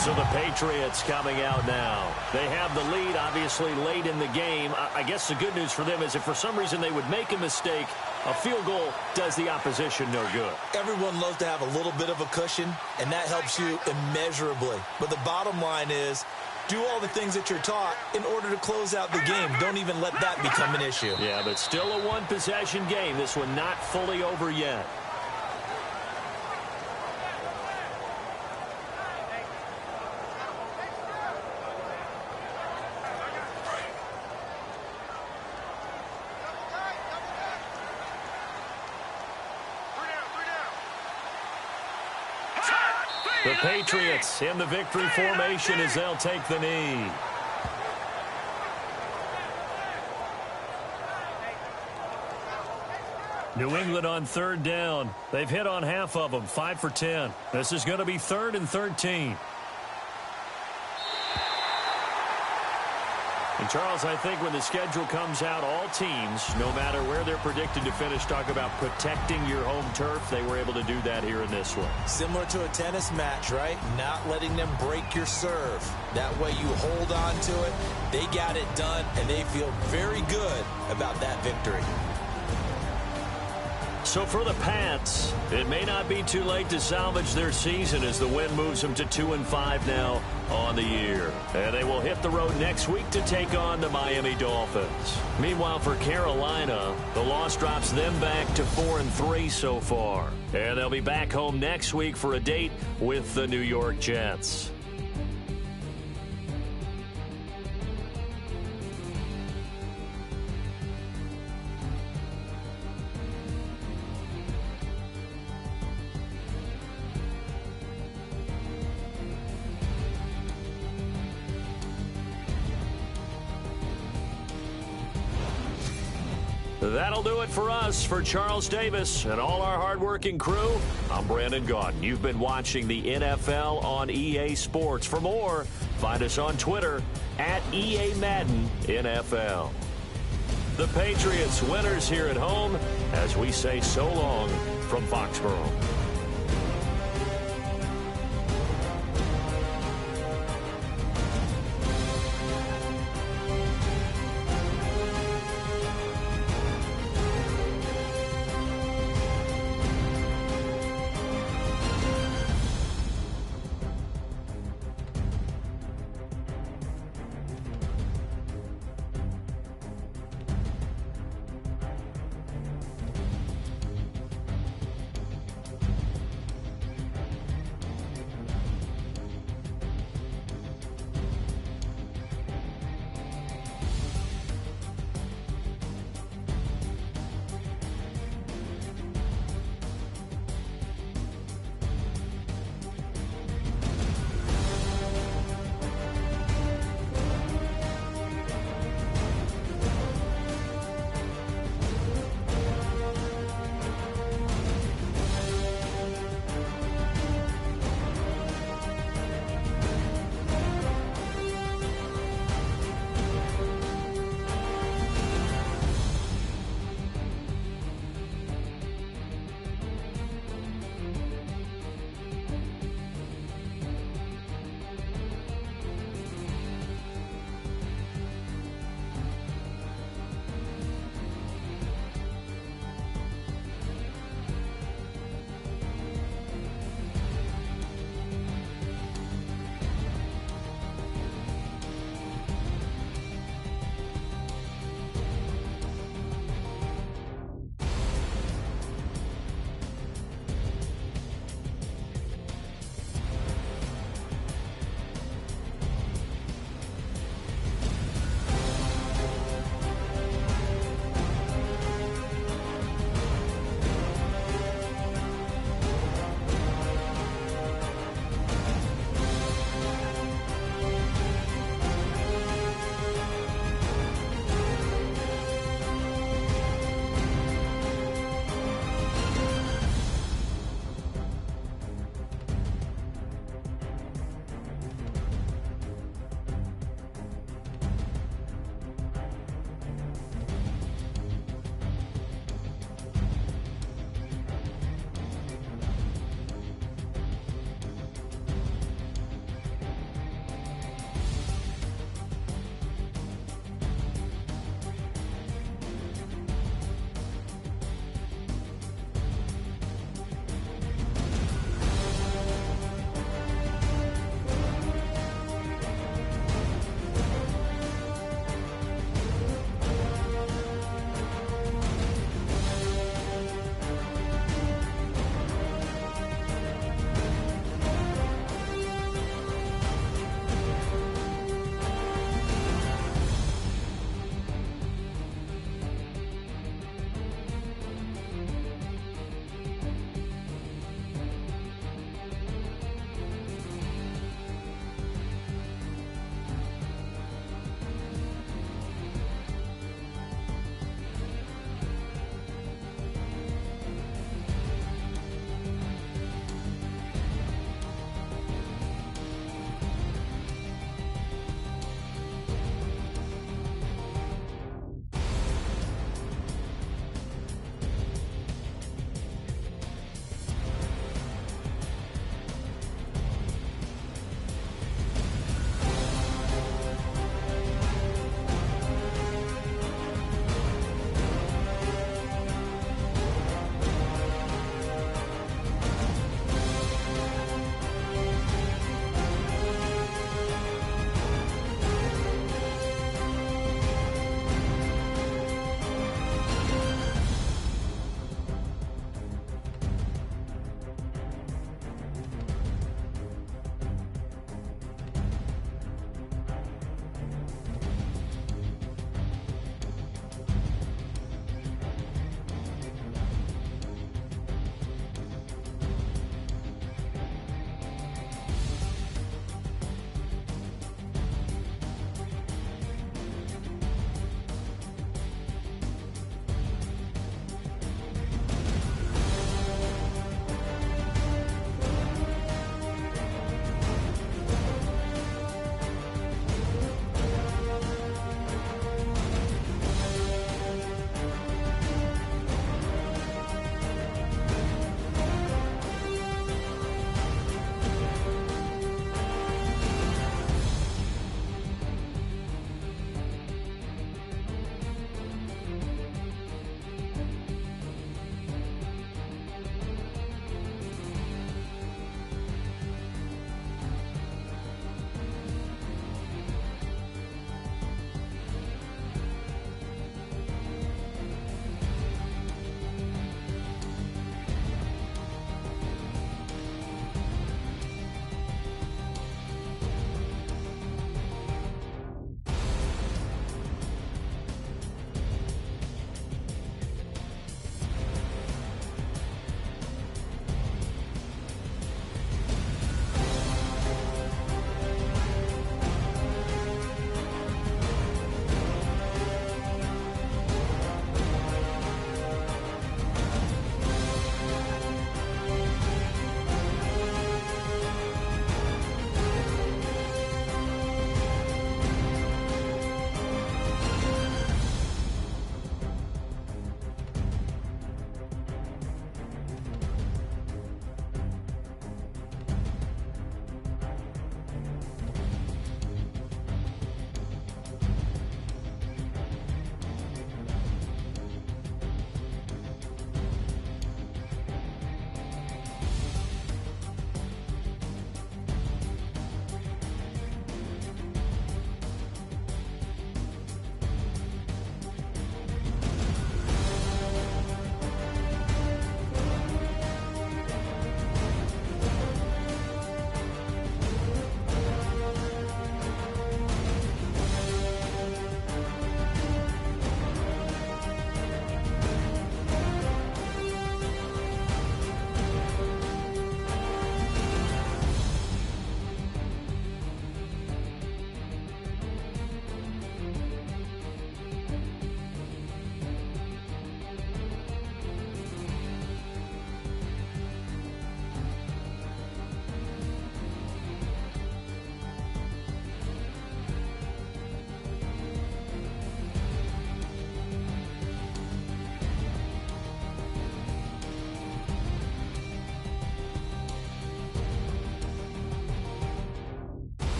So the Patriots coming out now. They have the lead, obviously, late in the game. I guess the good news for them is if for some reason they would make a mistake, a field goal does the opposition no good.
Everyone loves to have a little bit of a cushion, and that helps you immeasurably. But the bottom line is, Do all the things that you're taught in order to close out the game. Don't even let that become an issue.
Yeah, but still a one-possession game. This one not fully over yet. The Patriots in the victory formation as they'll take the knee. New England on third down. They've hit on half of them, 5 for 10. This is going to be 3rd and 13. And, Charles, I think when the schedule comes out, all teams, no matter where they're predicted to finish, talk about protecting your home turf. They were able to do that here in this one.
Similar to a tennis match, right? Not letting them break your serve. That way you hold on to it. They got it done, and they feel very good about that victory.
So for the Pats, it may not be too late to salvage their season as the win moves them to 2-5 now on the year. And they will hit the road next week to take on the Miami Dolphins. Meanwhile, for Carolina, the loss drops them back to 4-3 so far. And they'll be back home next week for a date with the New York Jets. That'll do it for us. For Charles Davis and all our hardworking crew, I'm Brandon Gaudin. You've been watching the NFL on EA Sports. For more, find us on Twitter at EA Madden NFL. The Patriots winners here at home as we say so long from Foxborough.